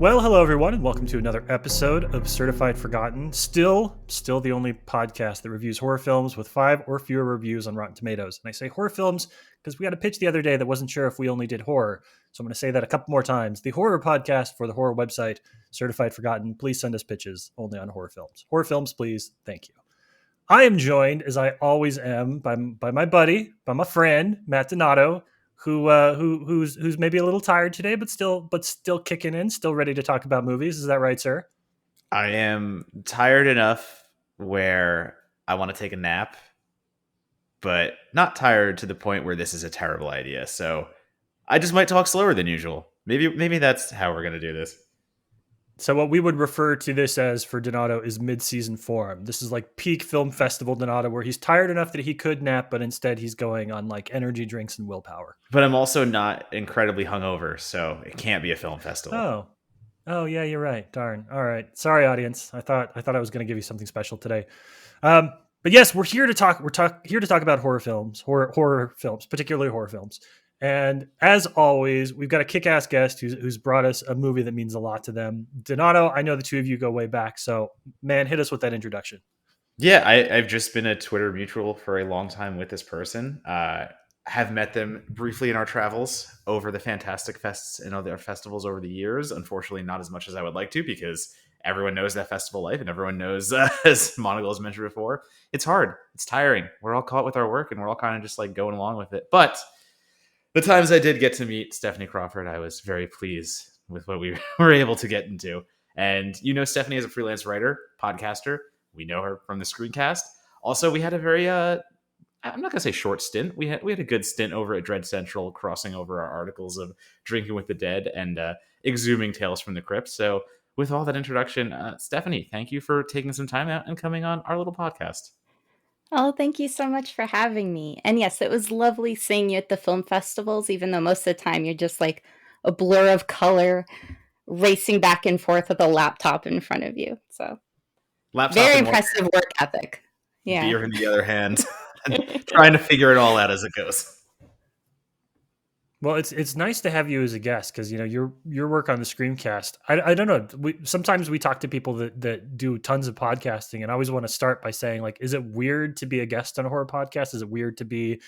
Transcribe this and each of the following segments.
Well, hello everyone, and welcome to another episode of Certified Forgotten. Still the only podcast that reviews horror films with 5 or fewer reviews on Rotten Tomatoes. And I say horror films because we had a pitch the other day that wasn't sure if we only did horror. So I'm going to say that a couple more times. The horror podcast for the horror website, Certified Forgotten. Please send us pitches only on horror films. Horror films, please. Thank you. I am joined, as I always am, by my buddy, by my friend Matt Donato, who's maybe a little tired today, but still kicking in, still ready to talk about movies. Is that right, sir? I am tired enough where I want to take a nap, but not tired to the point where this is a terrible idea. So I just might talk slower than usual. Maybe that's how we're gonna do this. So what we would refer to this as for Donato is mid-season form. This is like peak film festival Donato, where he's tired enough that he could nap, but instead he's going on like energy drinks and willpower. But I'm also not incredibly hungover, so it can't be a film festival. Oh yeah, you're right. Darn. All right. Sorry, audience. I thought I was going to give you something special today. But yes, we're here to talk. Here to talk about horror films, horror films, particularly horror films. And as always, we've got a kick-ass guest who's brought us a movie that means a lot to them. Donato, I know the two of you go way back, so man, hit us with that introduction. Yeah, I've just been a Twitter mutual for a long time with this person. Have met them briefly in our travels over the Fantastic Fests and other festivals over the years. Unfortunately, not as much as I would like to, because everyone knows that festival life and everyone knows, as Monagle has mentioned before, it's hard. It's tiring. We're all caught with our work and we're all kind of just like going along with it. But the times I did get to meet Stephanie Crawford, I was very pleased with what we were able to get into. And you know Stephanie is a freelance writer, podcaster. We know her from the screencast. Also, we had a very I'm not gonna say short stint. We had a good stint over at Dread Central, crossing over our articles of Drinking with the Dead and exhuming Tales from the Crypt. So, with all that introduction, Stephanie, thank you for taking some time out and coming on our little podcast. Oh, thank you so much for having me. And yes, it was lovely seeing you at the film festivals, even though most of the time you're just like a blur of color racing back and forth with a laptop in front of you. So, Laptop very in one impressive work ethic. hand, Yeah. beer in the other hand, and trying to figure it all out as it goes. Well, it's nice to have you as a guest because you know your work on the Screamcast. I don't know. Sometimes we talk to people that do tons of podcasting, and I always want to start by saying, like, is it weird to be a guest on a horror podcast? Is it weird to be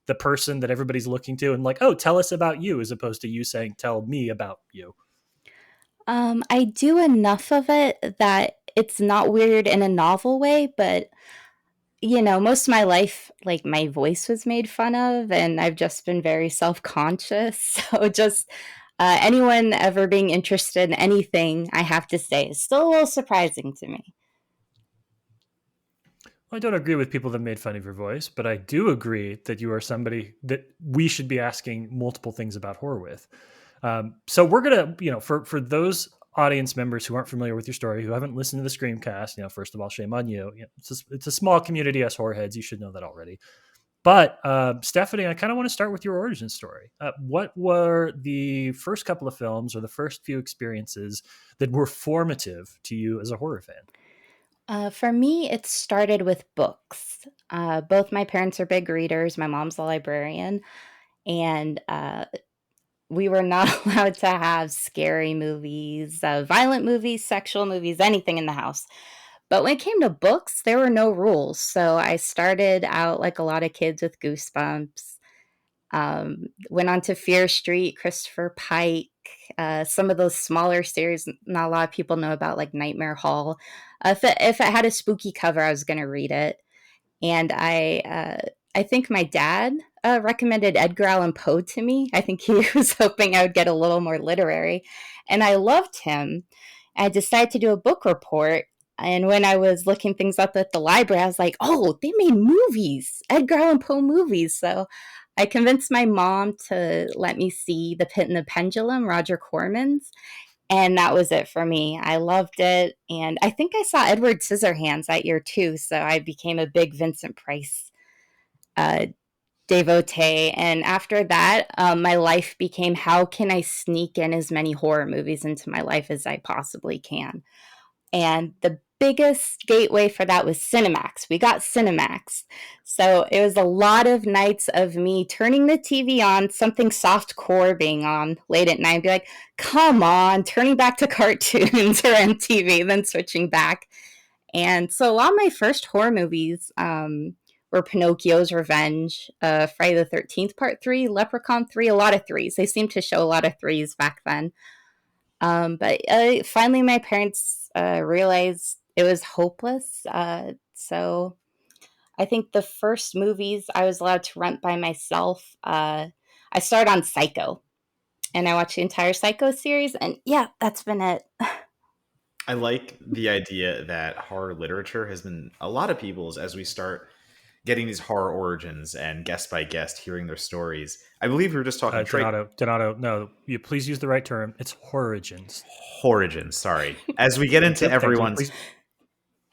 the person that everybody's looking to and like, oh, tell us about you, as opposed to you saying, tell me about you? I do enough of it that it's not weird in a novel way, but most of my life, like, my voice was made fun of, and I've just been very self-conscious. So just anyone ever being interested in anything I have to say is still a little surprising to me. I don't agree with people that made fun of your voice, but I do agree that you are somebody that we should be asking multiple things about horror with. So we're gonna, for those audience members who aren't familiar with your story, who haven't listened to the Screamcast, first of all, shame on you. It's a small community as horror heads. You should know that already. But Stephanie, I kind of want to start with your origin story. What were the first couple of films or the first few experiences that were formative to you as a horror fan? For me, it started with books. Both my parents are big readers. My mom's a librarian, and we were not allowed to have scary movies, violent movies, sexual movies, anything in the house. But when it came to books, there were no rules. So I started out like a lot of kids with Goosebumps. Went on to Fear Street, Christopher Pike, some of those smaller series not a lot of people know about, like Nightmare Hall. If it had a spooky cover, I was going to read it. And I think my dad recommended Edgar Allan Poe to me. I think he was hoping I would get a little more literary. And I loved him. I decided to do a book report. And when I was looking things up at the library, I was like, oh, they made movies, Edgar Allan Poe movies. So I convinced my mom to let me see The Pit and the Pendulum, Roger Corman's. And that was it for me. I loved it. And I think I saw Edward Scissorhands that year too. So I became a big Vincent Price devotee. And after that, my life became, how can I sneak in as many horror movies into my life as I possibly can? And the biggest gateway for that was Cinemax. We got Cinemax. So it was a lot of nights of me turning the TV on, something soft core being on late at night, and be like, come on, turning back to cartoons or MTV, then switching back. And so a lot of my first horror movies were Pinocchio's Revenge, Friday the 13th Part 3, Leprechaun 3, a lot of threes. They seemed to show a lot of threes back then. But finally, my parents realized it was hopeless. So I think the first movies I was allowed to rent by myself, I started on Psycho. And I watched the entire Psycho series. And yeah, that's been it. I like the idea that horror literature has been a lot of people's as we start getting these horror origins and guest by guest hearing their stories. I believe we were just talking Donato, no, you please use the right term. It's Horigins. Horigins, sorry. As we get into everyone's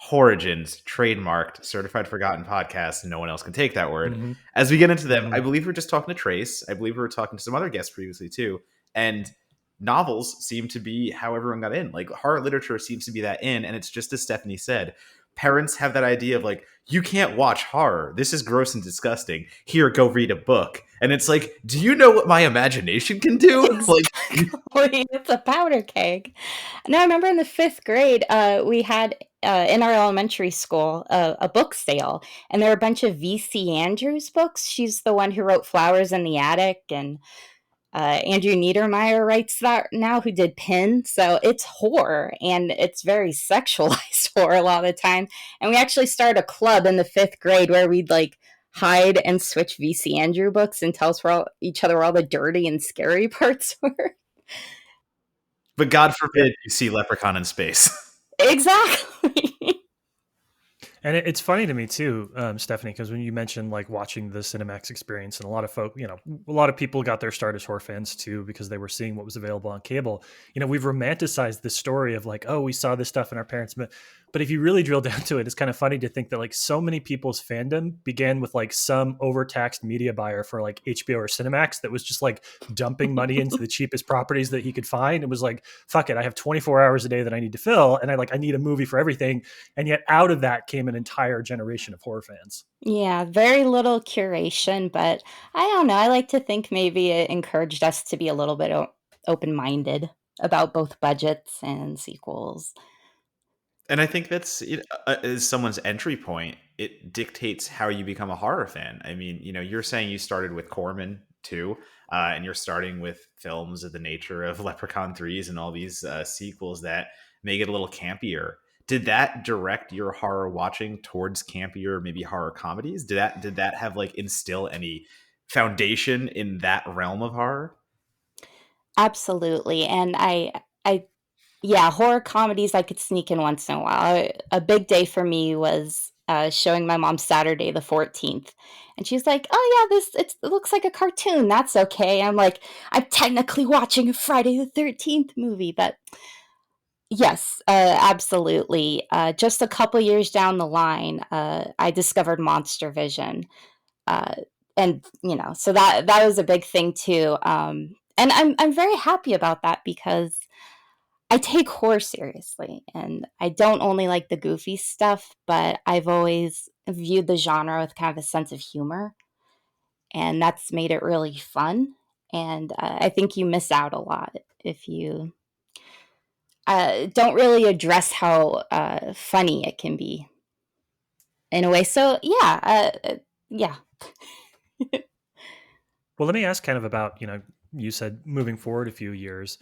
Horigins, trademarked, certified forgotten podcast, no one else can take that word. Mm-hmm. As we get into them, I believe we were just talking to Trace. I believe we were talking to some other guests previously too. And novels seem to be how everyone got in. Like horror literature seems to be that in, and it's just as Stephanie said. Parents have that idea of like, you can't watch horror. This is gross and disgusting. Here, go read a book. And it's like, do you know what my imagination can do? Exactly. Like, it's a powder keg. And I remember in the 5th grade, we had in our elementary school a book sale, and there were a bunch of V.C. Andrews books. She's the one who wrote Flowers in the Attic, and Andrew Niedermeyer writes that now, who did Pin. So it's horror, and it's very sexualized horror a lot of the time. And we actually started a club in the 5th grade where we'd like hide and switch V.C. Andrew books and tell us each other where all the dirty and scary parts were. But God forbid you see Leprechaun in space. Exactly. And it's funny to me too, Stephanie, because when you mentioned like watching the Cinemax experience, and a lot of folk, a lot of people got their start as horror fans too because they were seeing what was available on cable. We've romanticized this story of like, oh, we saw this stuff in our parents, but if you really drill down to it, it's kind of funny to think that like so many people's fandom began with like some overtaxed media buyer for like HBO or Cinemax that was just like dumping money into the cheapest properties that he could find. It was like, fuck it, I have 24 hours a day that I need to fill, and I need a movie for everything. And yet out of that came an entire generation of horror fans. Yeah, very little curation, but I don't know. I like to think maybe it encouraged us to be a little bit open-minded about both budgets and sequels. And I think that's as someone's entry point, it dictates how you become a horror fan. I mean, you're saying you started with Corman too, and you're starting with films of the nature of Leprechaun 3s and all these sequels that make it a little campier. Did that direct your horror watching towards campier, maybe horror comedies? Did that have like instill any foundation in that realm of horror? Absolutely. And yeah, horror comedies I could sneak in once in a while. A big day for me was showing my mom Saturday the 14th. And she's like, oh yeah, it looks like a cartoon. That's okay. I'm like, I'm technically watching a Friday the 13th movie, but yes, absolutely. Just a couple years down the line, I discovered Monster Vision. Uh, and so that was a big thing too. And I'm very happy about that because I take horror seriously, and I don't only like the goofy stuff, but I've always viewed the genre with kind of a sense of humor, and that's made it really fun. And I think you miss out a lot if you don't really address how funny it can be in a way. So yeah, yeah. Well, let me ask kind of about, you said moving forward a few years,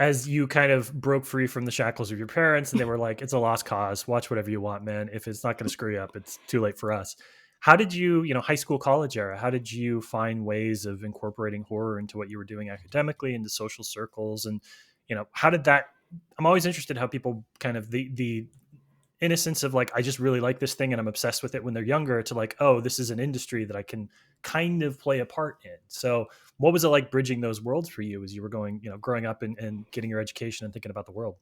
as you kind of broke free from the shackles of your parents and they were like, it's a lost cause, watch whatever you want, man. If it's not going to screw you up, it's too late for us. How did you, high school, college era, how did you find ways of incorporating horror into what you were doing academically, into social circles? And, how did that, I'm always interested how people kind of the innocence of like, I just really like this thing and I'm obsessed with it when they're younger, to like, oh, this is an industry that I can kind of play a part in. So what was it like bridging those worlds for you as you were going, growing up and getting your education and thinking about the world?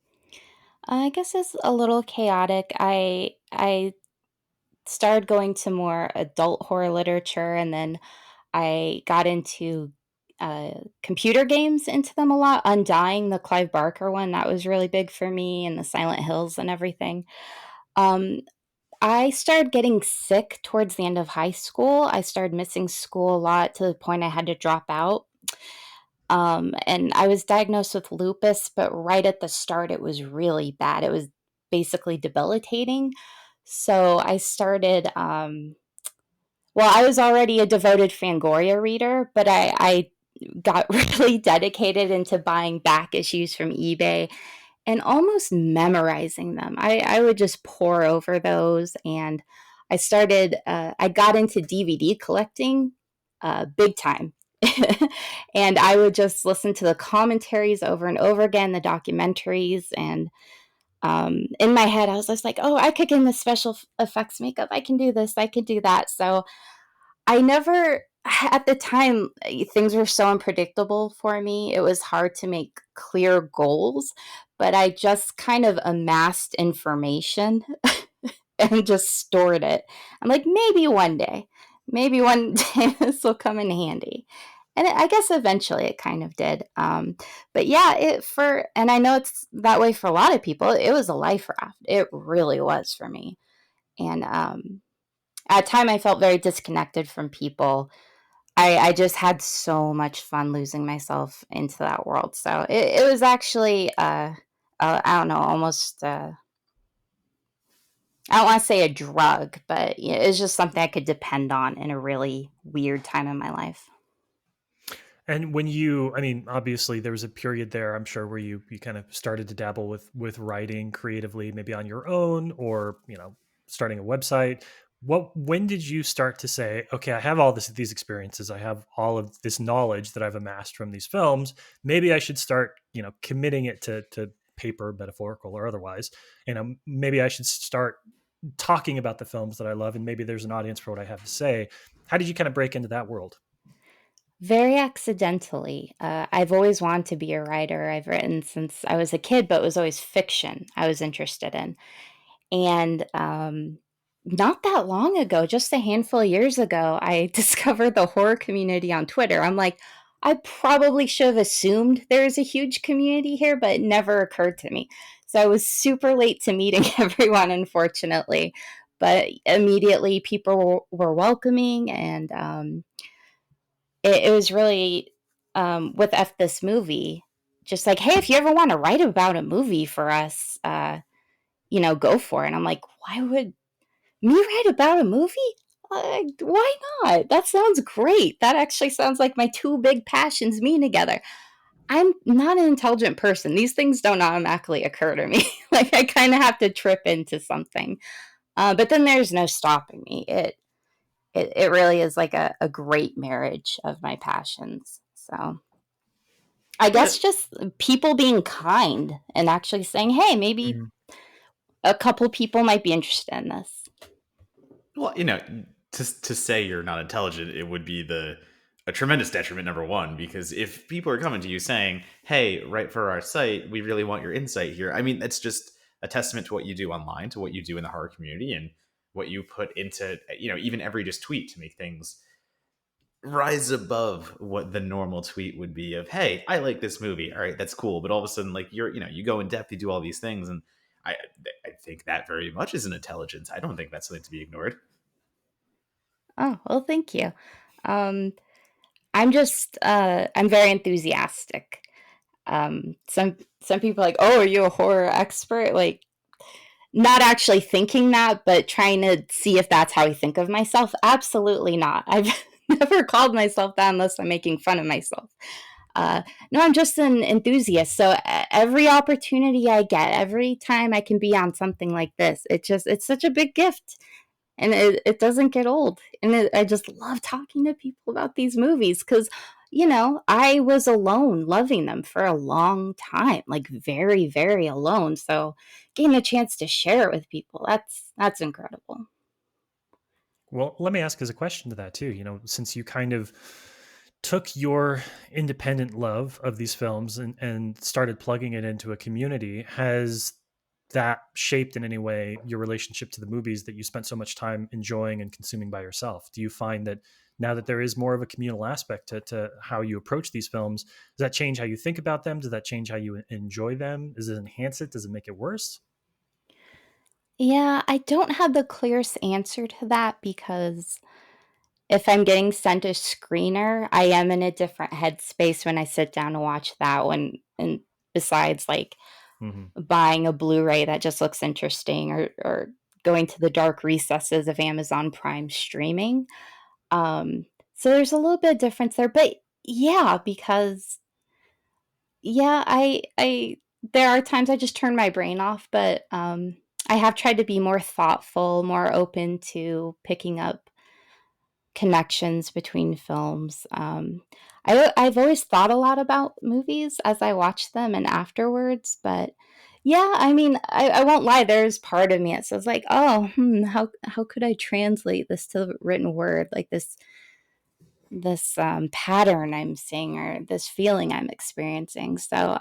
I guess it's a little chaotic. I started going to more adult horror literature, and then I got into computer games, into them a lot. Undying, the Clive Barker one, that was really big for me, and the Silent Hills and everything. Um, I started getting sick towards the end of high school. I started missing school a lot to the point I had to drop out. And I was diagnosed with lupus, but right at the start, it was really bad. It was basically debilitating. So I started, well, I was already a devoted Fangoria reader, but I got really dedicated into buying back issues from eBay and almost memorizing them. I would just pore over those. And I got into DVD collecting big time. And I would just listen to the commentaries over and over again, the documentaries. And in my head, I was just like, oh, I could get in the special effects makeup. I can do this. I could do that. So I never, at the time, things were so unpredictable for me. It was hard to make clear goals, but I just kind of amassed information and just stored it. I'm like, maybe one day this will come in handy. And I guess eventually it kind of did. But yeah, and I know it's that way for a lot of people. It was a life raft. It really was for me. And at a time, I felt very disconnected from people. I just had so much fun losing myself into that world. So it was actually, I don't know, almost, I don't want to say a drug, but it's just something I could depend on in a really weird time in my life. And when you, I mean, obviously there was a period there, I'm sure, where you kind of started to dabble with writing creatively, maybe on your own, or starting a website. When did you start to say, okay, I have all these experiences, I have all of this knowledge that I've amassed from these films. Maybe I should start, committing it to paper, metaphorical or otherwise. Maybe I should start talking about the films that I love, and maybe there's an audience for what I have to say. How did you kind of break into that world? Very accidentally. I've always wanted to be a writer. I've written since I was a kid, but it was always fiction I was interested in. And not that long ago, just a handful of years ago, I discovered the horror community on Twitter. I'm like, I probably should have assumed there is a huge community here, but it never occurred to me. So I was super late to meeting everyone, unfortunately. But immediately people were welcoming, and it was really, with F This Movie, just like, hey, if you ever want to write about a movie for us, go for it. And I'm like, why would me write about a movie? Why not? That sounds great. That actually sounds like my two big passions meeting together. I'm not an intelligent person. These things don't automatically occur to me. Like, I kind of have to trip into something. But then there's no stopping me. It really is like a great marriage of my passions. So I guess just people being kind and actually saying, hey, maybe a couple people might be interested in this. Well, to say you're not intelligent, it would be a tremendous detriment, number one, because if people are coming to you saying, hey, write for our site, we really want your insight here. I mean, that's just a testament to what you do online, to what you do in the horror community, and what you put into, even every just tweet to make things rise above what the normal tweet would be of, hey, I like this movie. All right, that's cool. But all of a sudden, like, you go in depth, you do all these things. And I, I think that very much is an intelligence. I don't think that's something to be ignored. Oh, well, thank you. Um, I'm very enthusiastic. Some people are like, oh, are you a horror expert? Like, not actually thinking that, but trying to see if that's how I think of myself. Absolutely not. I've never called myself that unless I'm making fun of myself. No, I'm just an enthusiast. So every opportunity I get, every time I can be on something like this, it's such a big gift. And it doesn't get old. And I just love talking to people about these movies because, I was alone loving them for a long time, like very, very alone. So getting a chance to share it with people, that's incredible. Well, let me ask as a question to that too. Since you kind of took your independent love of these films and started plugging it into a community, has that shaped in any way your relationship to the movies that you spent so much time enjoying and consuming by yourself? Do you find that now that there is more of a communal aspect to how you approach these films, does that change how you think about them? Does that change how you enjoy them? Does it enhance it? Does it make it worse? Yeah, I don't have the clearest answer to that because if I'm getting sent a screener, I am in a different headspace when I sit down to watch that one, and besides, like, Hmm. buying a Blu-ray that just looks interesting or going to the dark recesses of Amazon Prime streaming. Um, so there's a little bit of difference there, but yeah, because yeah, I there are times I just turn my brain off, but, I have tried to be more thoughtful, more open to picking up connections between films. I've always thought a lot about movies as I watch them and afterwards, but yeah, I mean, I won't lie. There's part of me that says like, oh, how could I translate this to the written word? Like this pattern I'm seeing or this feeling I'm experiencing. So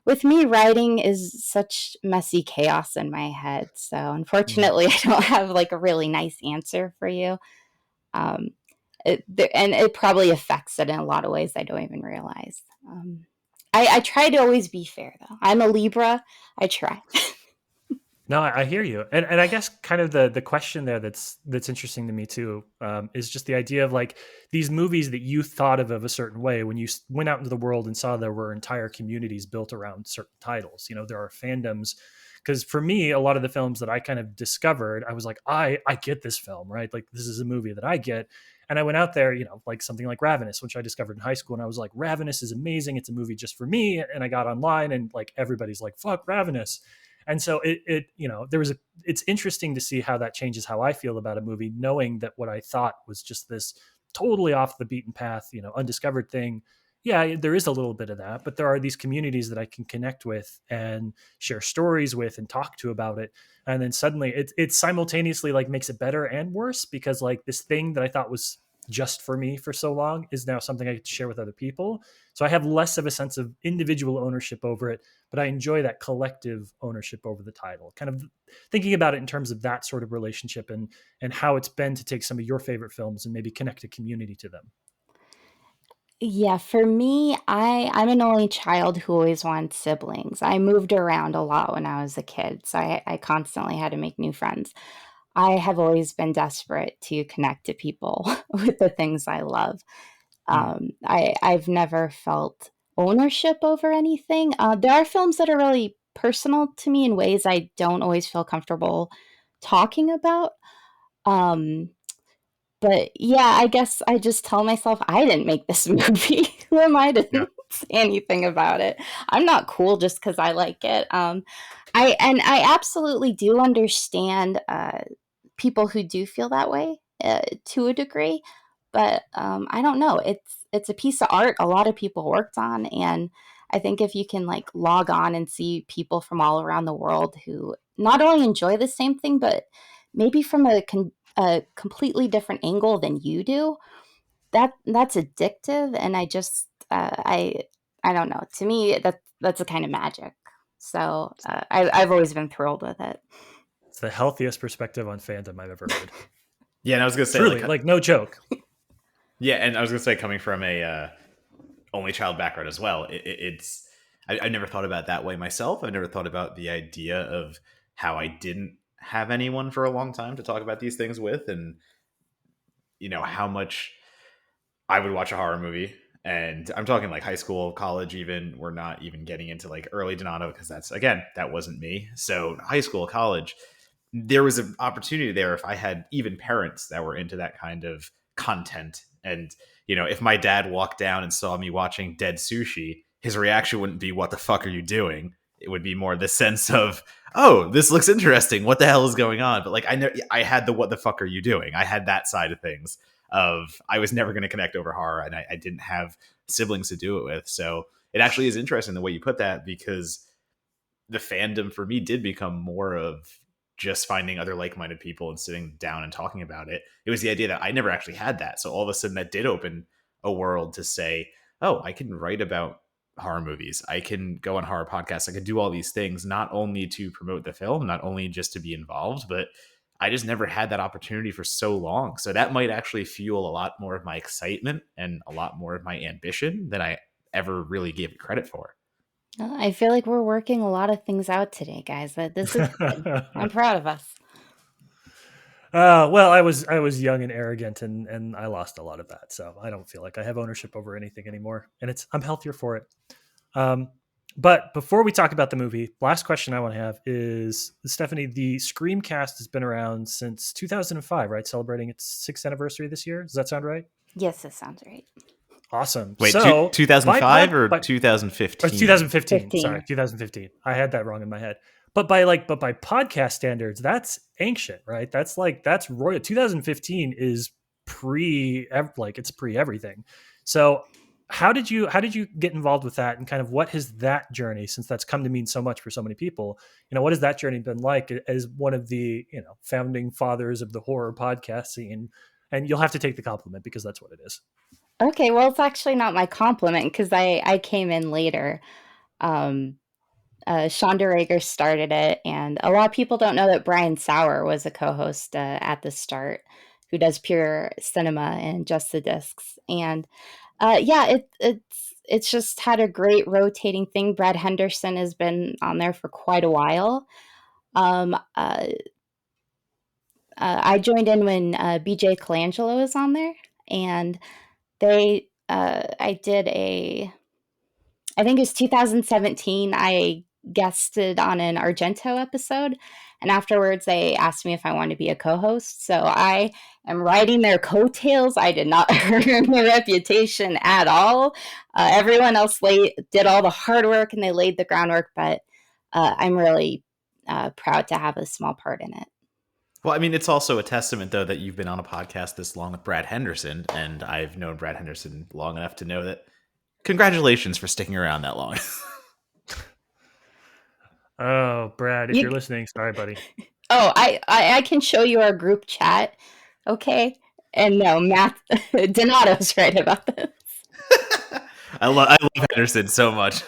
with me, writing is such messy chaos in my head. So Hmm. unfortunately, I don't have like a really nice answer for you. Um, and it probably affects it in a lot of ways I don't even realize. I try to always be fair, though. I'm a Libra. I try. No, I hear you, and I guess kind of the question there that's interesting to me too, is just the idea of like these movies that you thought of a certain way when you went out into the world and saw there were entire communities built around certain titles. You know, there are fandoms. Because for me, a lot of the films that I kind of discovered, I was like, I get this film, right? Like this is a movie that I get. And I went out there, you know, like something like Ravenous, which I discovered in high school, and I was like, Ravenous is amazing. It's a movie just for me. And I got online, and like everybody's like, fuck Ravenous. And so you know, it's interesting to see how that changes how I feel about a movie, knowing that what I thought was just this totally off the beaten path, you know, undiscovered thing. Yeah, there is a little bit of that, but there are these communities that I can connect with and share stories with and talk to about it. And then suddenly it simultaneously like makes it better and worse because like this thing that I thought was just for me for so long is now something I get to share with other people. So I have less of a sense of individual ownership over it, but I enjoy that collective ownership over the title. Kind of thinking about it in terms of that sort of relationship and how it's been to take some of your favorite films and maybe connect a community to them. Yeah, for me, I'm an only child who always wanted siblings. I moved around a lot when I was a kid, so I constantly had to make new friends. I have always been desperate to connect to people with the things I love. Mm, I've never felt ownership over anything. There are films that are really personal to me in ways I don't always feel comfortable talking about. Um, but yeah, I guess I just tell myself I didn't make this movie. Who am I to yeah. say anything about it? I'm not cool just because I like it. I absolutely do understand people who do feel that way to a degree, but I don't know. It's a piece of art a lot of people worked on, and I think if you can like log on and see people from all around the world who not only enjoy the same thing, but maybe from a completely different angle than you do, that's addictive. And I don't know. To me, that's a kind of magic. So I've always been thrilled with it. It's the healthiest perspective on fandom I've ever heard. Yeah, and I was gonna say Truly, like no joke. yeah, and I was gonna say coming from a only child background as well, it's I never thought about it that way myself. I've never thought about the idea of how I didn't have anyone for a long time to talk about these things with, and how much I would watch a horror movie. And I'm talking like high school, college, even. We're not even getting into like early Donato because that wasn't me. So high school, college, there was an opportunity there if I had even parents that were into that kind of content. And, if my dad walked down and saw me watching Dead Sushi, his reaction wouldn't be, "What the fuck are you doing?" It would be more the sense of, "Oh, this looks interesting. What the hell is going on?" But like, I had the "What the fuck are you doing?" I had that side of things of I was never going to connect over horror, and I didn't have siblings to do it with. So it actually is interesting the way you put that, because the fandom for me did become more of just finding other like-minded people and sitting down and talking about it. It was the idea that I never actually had that. So all of a sudden that did open a world to say, oh, I can write about horror movies. I can go on horror podcasts. I could do all these things, not only to promote the film, not only just to be involved, but I just never had that opportunity for so long. So that might actually fuel a lot more of my excitement and a lot more of my ambition than I ever really gave it credit for. I feel like we're working a lot of things out today, guys. This is good. I'm proud of us. Well, I was young and arrogant, and I lost a lot of that. So I don't feel like I have ownership over anything anymore, and I'm healthier for it. Um, but before we talk about the movie, last question I want to have is, Stephanie, the Screamcast has been around since 2005, right? Celebrating its 6th anniversary this year. Does that sound right? Yes, this sounds right. Awesome. Wait, So 2005 or by 2015? 2015. Sorry, 15. 2015. I had that wrong in my head. But by podcast standards, that's ancient, right? That's royal. 2015 is it's pre everything. So how did you get involved with that, and kind of what has that journey, since that's come to mean so much for so many people, what has that journey been like as one of the, founding fathers of the horror podcast scene? And you'll have to take the compliment because that's what it is. Okay, well, it's actually not my compliment because I came in later. Um, Shonda Rhimes started it, and a lot of people don't know that Brian Sauer was a co-host at the start, who does Pure Cinema and Just the Discs. And yeah, it's just had a great rotating thing. Brad Henderson has been on there for quite a while. Um, uh, I joined in when BJ Colangelo was on there, and I did I think it was 2017. I guested on an Argento episode, and afterwards they asked me if I wanted to be a co-host. So I am riding their coattails. I did not earn their reputation at all. Everyone else did all the hard work and they laid the groundwork, but I'm really proud to have a small part in it. Well, I mean, it's also a testament, though, that you've been on a podcast this long with Brad Henderson, and I've known Brad Henderson long enough to know that congratulations for sticking around that long. Oh, Brad, if You, you're listening, sorry, buddy. oh, I can show you our group chat, okay? And no, Matt Donato's right about this. I love Henderson so much.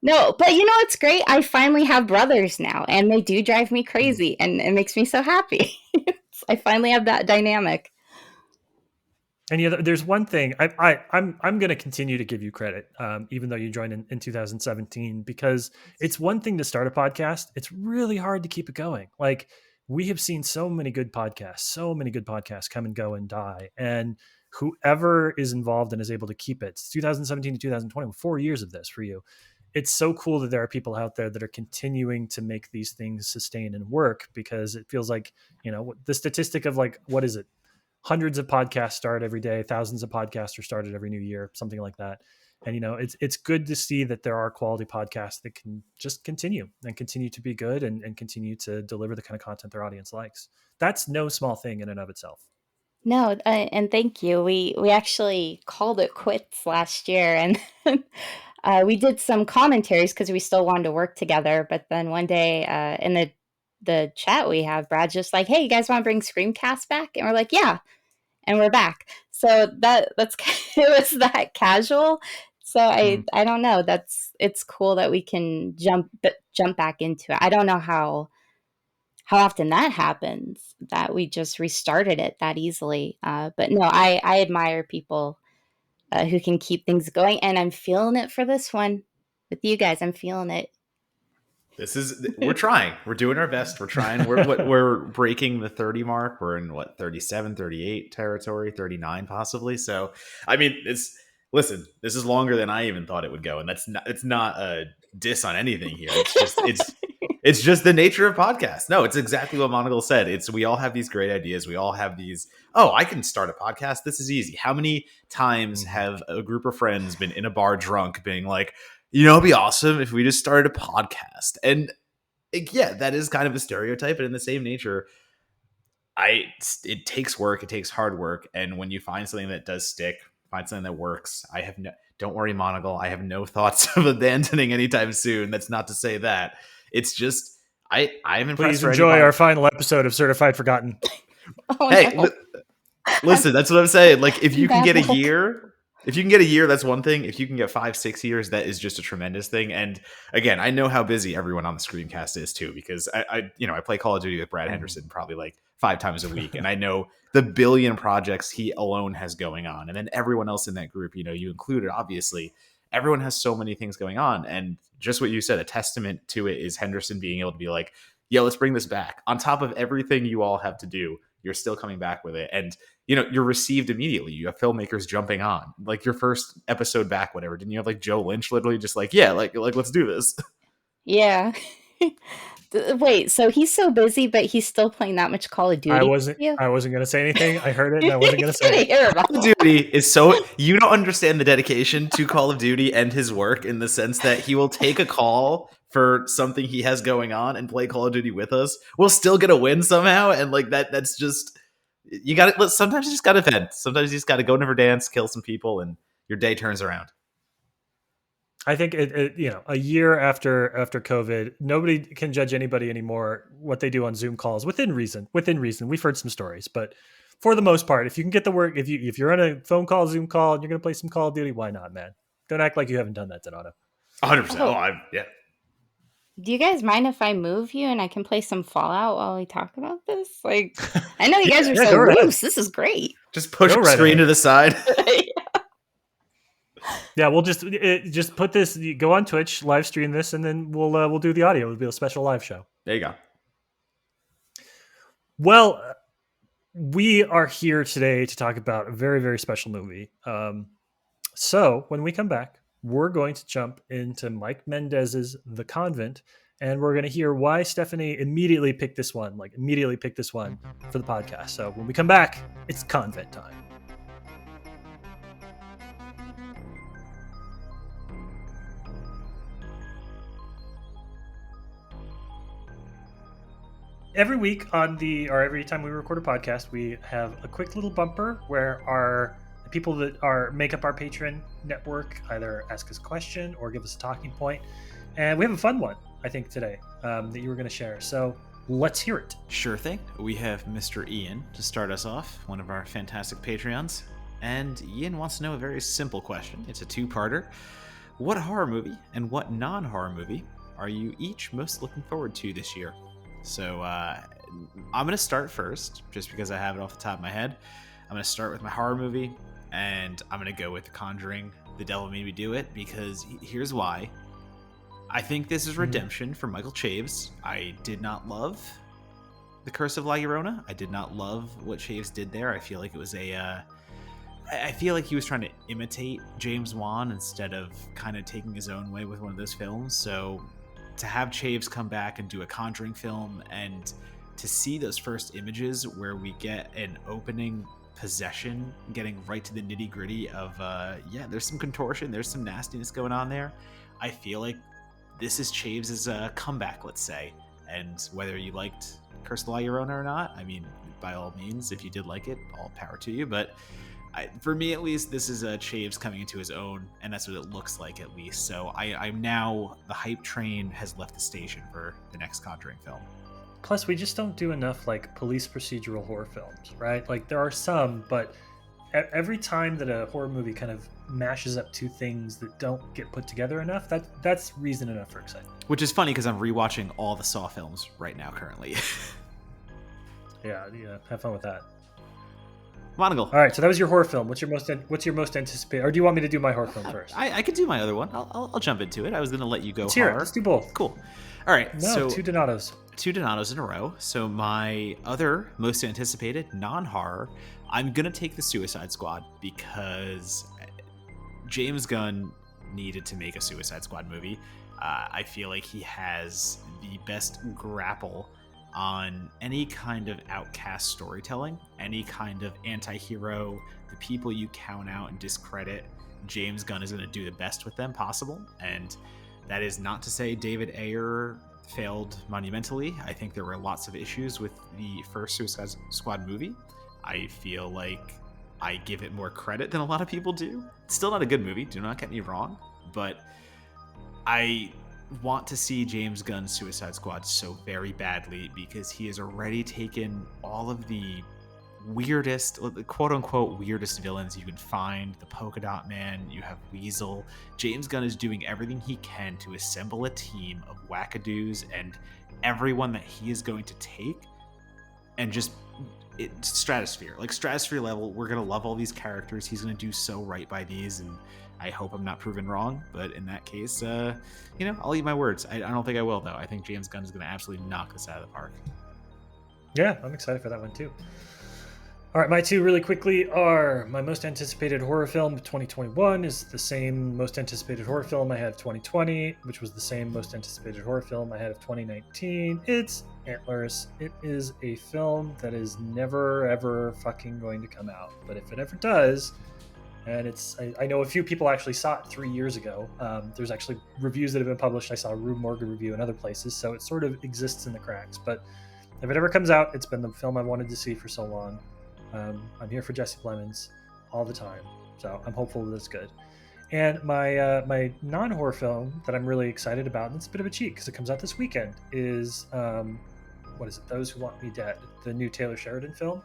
No, but it's great. I finally have brothers now, and they do drive me crazy, and it makes me so happy. I finally have that dynamic. And there's one thing I'm going to continue to give you credit, even though you joined in 2017, because it's one thing to start a podcast. It's really hard to keep it going. Like, we have seen so many good podcasts come and go and die, and whoever is involved and is able to keep it. It's 2017 to 2020, 4 years of this for you. It's so cool that there are people out there that are continuing to make these things sustain and work, because it feels like, the statistic of, like, what is it? Hundreds of podcasts start every day, thousands of podcasts are started every new year, something like that. And it's good to see that there are quality podcasts that can just continue to be good, and continue to deliver the kind of content their audience likes. That's no small thing in and of itself. No, and thank you. We actually called it quits last year, and we did some commentaries because we still wanted to work together. But then one day in the chat we have, Brad's just like, "Hey, you guys want to bring Screamcast back?" And we're like, "Yeah," and we're back. So that's it was that casual. So I don't know. It's cool that we can jump back into it. I don't know how often that happens, that we just restarted it that easily. But no, I admire people who can keep things going, and I'm feeling it for this one with you guys. I'm feeling it. We're trying. We're doing our best. We're trying. We're breaking the 30 mark. We're in 37, 38 territory, 39 possibly. So, I mean, listen, this is longer than I even thought it would go. And it's not a diss on anything here. It's just the nature of podcasts. No, it's exactly what Monagle said. We all have these great ideas. We all have these, I can start a podcast. This is easy. How many times have a group of friends been in a bar drunk being like, it'd be awesome if we just started a podcast? And yeah, that is kind of a stereotype, but in the same nature, it takes work. It takes hard work. And when you find something that does stick, find something that works, don't worry, Monagle, I have no thoughts of abandoning anytime soon. That's not to say that. It's just, I'm impressed. Please enjoy our final episode of Certified Forgotten. Hey, no. Listen, that's what I'm saying. Like, if you can get a year, that's one thing. If you can get 5-6 years, that is just a tremendous thing. And again, I know how busy everyone on the Screencast is too, because I play Call of Duty with Brad Henderson probably like 5 times a week, and I know the billion projects he alone has going on, and then everyone else in that group, you included, obviously. everyone has so many things going on. And just what you said, a testament to it is Henderson being able to be like, yeah, let's bring this back. On top of everything you all have to do, you're still coming back with it. And, you're received immediately. You have filmmakers jumping on. Like your first episode back, whatever. Didn't you have like Joe Lynch literally just like, yeah, like let's do this? Yeah. Wait, so he's so busy, but he's still playing that much Call of Duty I with wasn't you? going to say anything. I heard it and I wasn't going to Gonna say it. hear about Call of Duty is so, you don't understand the dedication to Call of Duty and his work in the sense that he will take a call for something he has going on and play Call of Duty with us. We'll still get a win somehow. And like that's just, you got to, sometimes you just got to vent. Sometimes you just got to go never dance, kill some people, and your day turns around. I think a year after COVID, nobody can judge anybody anymore what they do on Zoom calls within reason. We've heard some stories, but for the most part, if you can get the work, if you're on a phone call, Zoom call, and you're going to play some Call of Duty, why not, man? Don't act like you haven't done that, Donato. 100%. Oh. Yeah. Do you guys mind if I move you and I can play some Fallout while we talk about this? Like, I know you guys are so loose. This is great. Just push the screen to the side. Yeah, we'll just put this. Go on Twitch, live stream this, and then we'll do the audio. It'll be a special live show. There you go. Well, we are here today to talk about a very, very special movie. So when we come back, we're going to jump into Mike Mendez's The Convent, and we're going to hear why Stephanie immediately picked this one for the podcast. So when we come back, it's Convent time. Every week every time we record a podcast, we have a quick little bumper where the people that make up our Patreon network either ask us a question or give us a talking point. And we have a fun one, I think, today that you were going to share. So let's hear it. Sure thing. We have Mr. Ian to start us off, one of our fantastic Patreons. And Ian wants to know a very simple question. It's a two-parter. What horror movie and what non-horror movie are you each most looking forward to this year? So I'm going to start first, just because I have it off the top of my head. I'm going to start with my horror movie, and I'm going to go with The Conjuring, The Devil Made Me Do It, because here's why. I think this is redemption for Michael Chaves. I did not love The Curse of La Llorona. I did not love what Chaves did there. I feel like it was I feel like he was trying to imitate James Wan instead of kind of taking his own way with one of those films. So to have Chaves come back and do a Conjuring film, and to see those first images where we get an opening possession, getting right to the nitty gritty of, there's some contortion, there's some nastiness going on there. I feel like this is Chaves' comeback, let's say. And whether you liked Curse of La Llorona or not, I mean, by all means, if you did like it, all power to you. But for me, at least, this is Chaves coming into his own, and that's what it looks like, at least. So I'm now, the hype train has left the station for the next Conjuring film. Plus, we just don't do enough like police procedural horror films, right? Like there are some, but every time that a horror movie kind of mashes up two things that don't get put together enough, that's reason enough for excitement. Which is funny because I'm rewatching all the Saw films right now currently. Yeah, have fun with that. Monocle. All right, so that was your horror film. What's your most anticipated? Or do you want me to do my horror film first? I could do my other one. I'll jump into it. I was going to let you go. Let's hear it. Let's do both. Cool. All right. No, so two Donatos. Two Donatos in a row. So my other most anticipated non-horror, I'm going to take The Suicide Squad because James Gunn needed to make a Suicide Squad movie. I feel like he has the best grapple on any kind of outcast storytelling, any kind of anti-hero, the people you count out and discredit. James Gunn is going to do the best with them possible. And that is not to say David Ayer failed monumentally. I think there were lots of issues with the first Suicide Squad movie. I feel like I give it more credit than a lot of people do. It's still not a good movie, do not get me wrong, but I want to see James Gunn's Suicide Squad so very badly because he has already taken all of the weirdest, quote-unquote weirdest villains you can find. The Polka Dot Man, you have Weasel. James Gunn is doing everything he can to assemble a team of wackadoos, and everyone that he is going to take and just stratosphere, like stratosphere level. We're gonna love all these characters. He's gonna do so right by these, and I hope I'm not proven wrong. But in that case, I'll eat my words. I don't think I will, though. I think James Gunn is gonna absolutely knock this out of the park. Yeah, I'm excited for that one too. All right, my two really quickly are my most anticipated horror film of 2021 is the same most anticipated horror film I had of 2020, which was the same most anticipated horror film I had of 2019. It's Antlers. It is a film that is never, ever fucking going to come out. But if it ever does, and I know a few people actually saw it 3 years ago. There's actually reviews that have been published. I saw a Rue Morgan review in other places, so it sort of exists in the cracks. But if it ever comes out, it's been the film I wanted to see for so long. I'm here for Jesse Plemons all the time, so I'm hopeful that it's good. And my non-horror film that I'm really excited about, and it's a bit of a cheat because it comes out this weekend, is what is it? Those Who Want Me Dead, the new Taylor Sheridan film.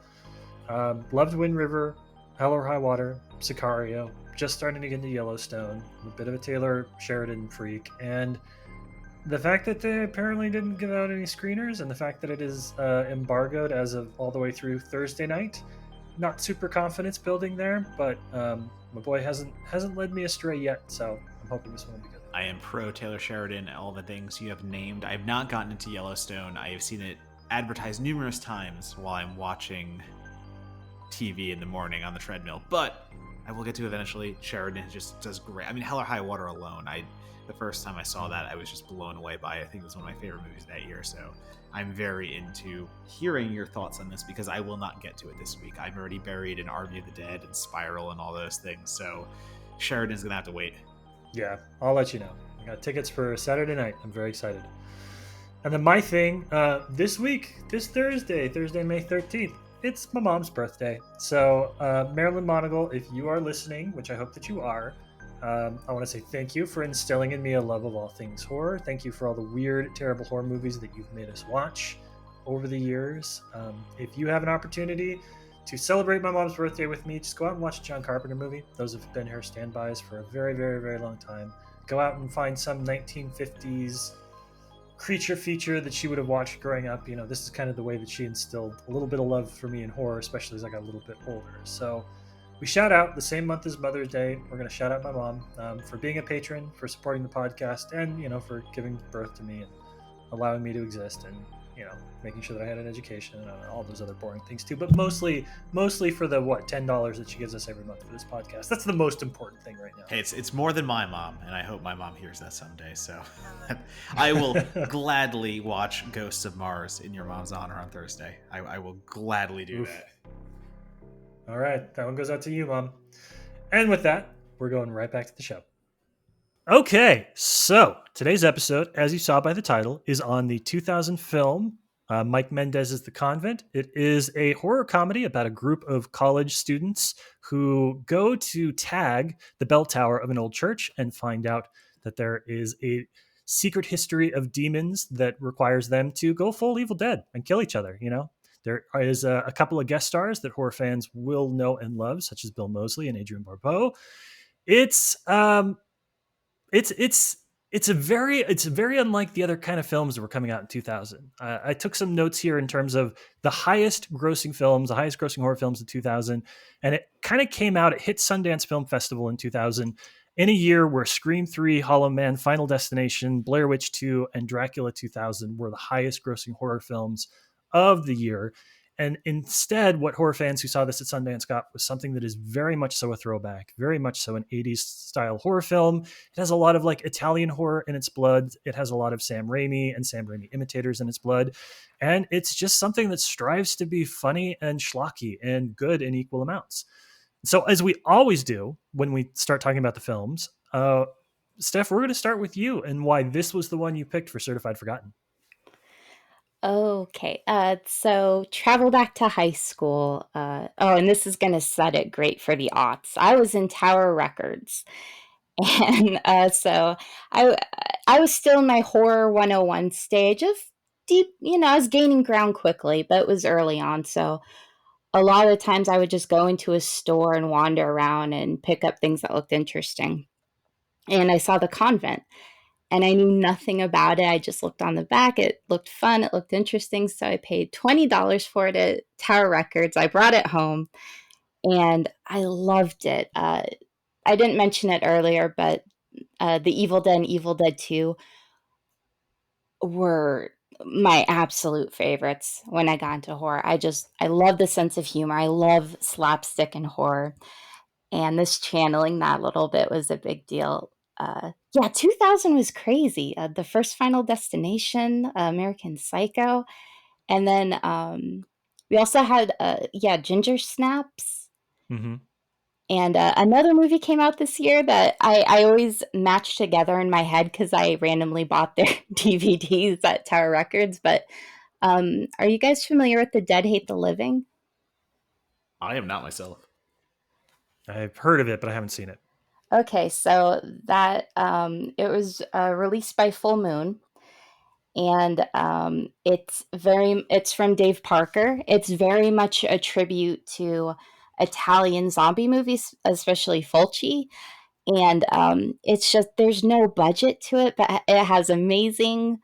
Loved Wind River, Hell or High Water, Sicario, just starting to get into Yellowstone. I'm a bit of a Taylor Sheridan freak, and the fact that they apparently didn't give out any screeners, and the fact that it is embargoed as of all the way through Thursday night, not super confidence building there, but my boy hasn't led me astray yet, so I'm hoping this one will be good. I am pro Taylor Sheridan, all the things you have named. I have not gotten into Yellowstone. I have seen it advertised numerous times while I'm watching TV in the morning on the treadmill, but I will get to eventually. Sheridan just does great. I mean, Hell or High Water alone, the first time I saw that, I was just blown away by it. I think it was one of my favorite movies that year, so I'm very into hearing your thoughts on this because I will not get to it this week. I'm already buried in Army of the Dead and Spiral and all those things, so Sheridan's going to have to wait. Yeah, I'll let you know. I got tickets for Saturday night. I'm very excited. And then my thing, this week, this Thursday, May 13th, it's my mom's birthday. So Marilyn Monagle, if you are listening, which I hope that you are, I want to say thank you for instilling in me a love of all things horror. Thank you for all the weird, terrible horror movies that you've made us watch over the years. If you have an opportunity to celebrate my mom's birthday with me, just go out and watch a John Carpenter movie. Those have been her standbys for a very, very, very long time. Go out and find some 1950s creature feature that she would have watched growing up. This is kind of the way that she instilled a little bit of love for me in horror, especially as I got a little bit older. So we shout out the same month as Mother's Day. We're going to shout out my mom for being a patron, for supporting the podcast, and for giving birth to me and allowing me to exist, and making sure that I had an education and all those other boring things too. But mostly for the $10 that she gives us every month for this podcast. That's the most important thing right now. Hey, it's more than my mom, and I hope my mom hears that someday. So I will gladly watch Ghosts of Mars in your mom's honor on Thursday. I will gladly do that. All right, that one goes out to you, Mom. And with that, we're going right back to the show. Okay, so today's episode, as you saw by the title, is on the 2000 film Mike Mendez's The Convent. It is a horror comedy about a group of college students who go to tag the bell tower of an old church and find out that there is a secret history of demons that requires them to go full Evil Dead and kill each other, There is a couple of guest stars that horror fans will know and love, such as Bill Moseley and Adrienne Barbeau. It's very unlike the other kind of films that were coming out in 2000. I took some notes here in terms of the highest grossing horror films in 2000, and it kind of came out. It hit Sundance Film Festival in 2000. In a year where Scream 3, Hollow Man, Final Destination, Blair Witch 2, and Dracula 2000 were the highest grossing horror films of the year. And instead, what horror fans who saw this at Sundance got was something that is very much so a throwback, very much so an 80s style horror film. It has a lot of Italian horror in its blood. It has a lot of Sam Raimi and Sam Raimi imitators in its blood. And it's just something that strives to be funny and schlocky and good in equal amounts. So as we always do when we start talking about the films, Steph, we're going to start with you and why this was the one you picked for Certified Forgotten. Okay, so travel back to high school. And this is going to set it great for the aughts. I was in Tower Records, and so I was still in my horror 101 stage of deep, I was gaining ground quickly, but it was early on, so a lot of the times I would just go into a store and wander around and pick up things that looked interesting. And I saw The Convent. and I knew nothing about it. I just looked on the back. It looked fun. It looked interesting. So I paid $20 for it at Tower Records. I brought it home and I loved it. I didn't mention it earlier, but The Evil Dead and Evil Dead 2 were my absolute favorites when I got into horror. I love the sense of humor. I love slapstick and horror. And this channeling that a little bit was a big deal. Yeah, 2000 was crazy. The first Final Destination, American Psycho, and then we also had Ginger Snaps, Mm-hmm. and another movie came out this year that I always match together in my head because I randomly bought their DVDs at Tower Records. But are you guys familiar with The Dead Hate the Living? I am not myself. I've heard of it, but I haven't seen it. Okay, so that it was released by Full Moon, and it's from Dave Parker. It's very much a tribute to Italian zombie movies, especially Fulci. And it's just there's no budget to it, but it has amazing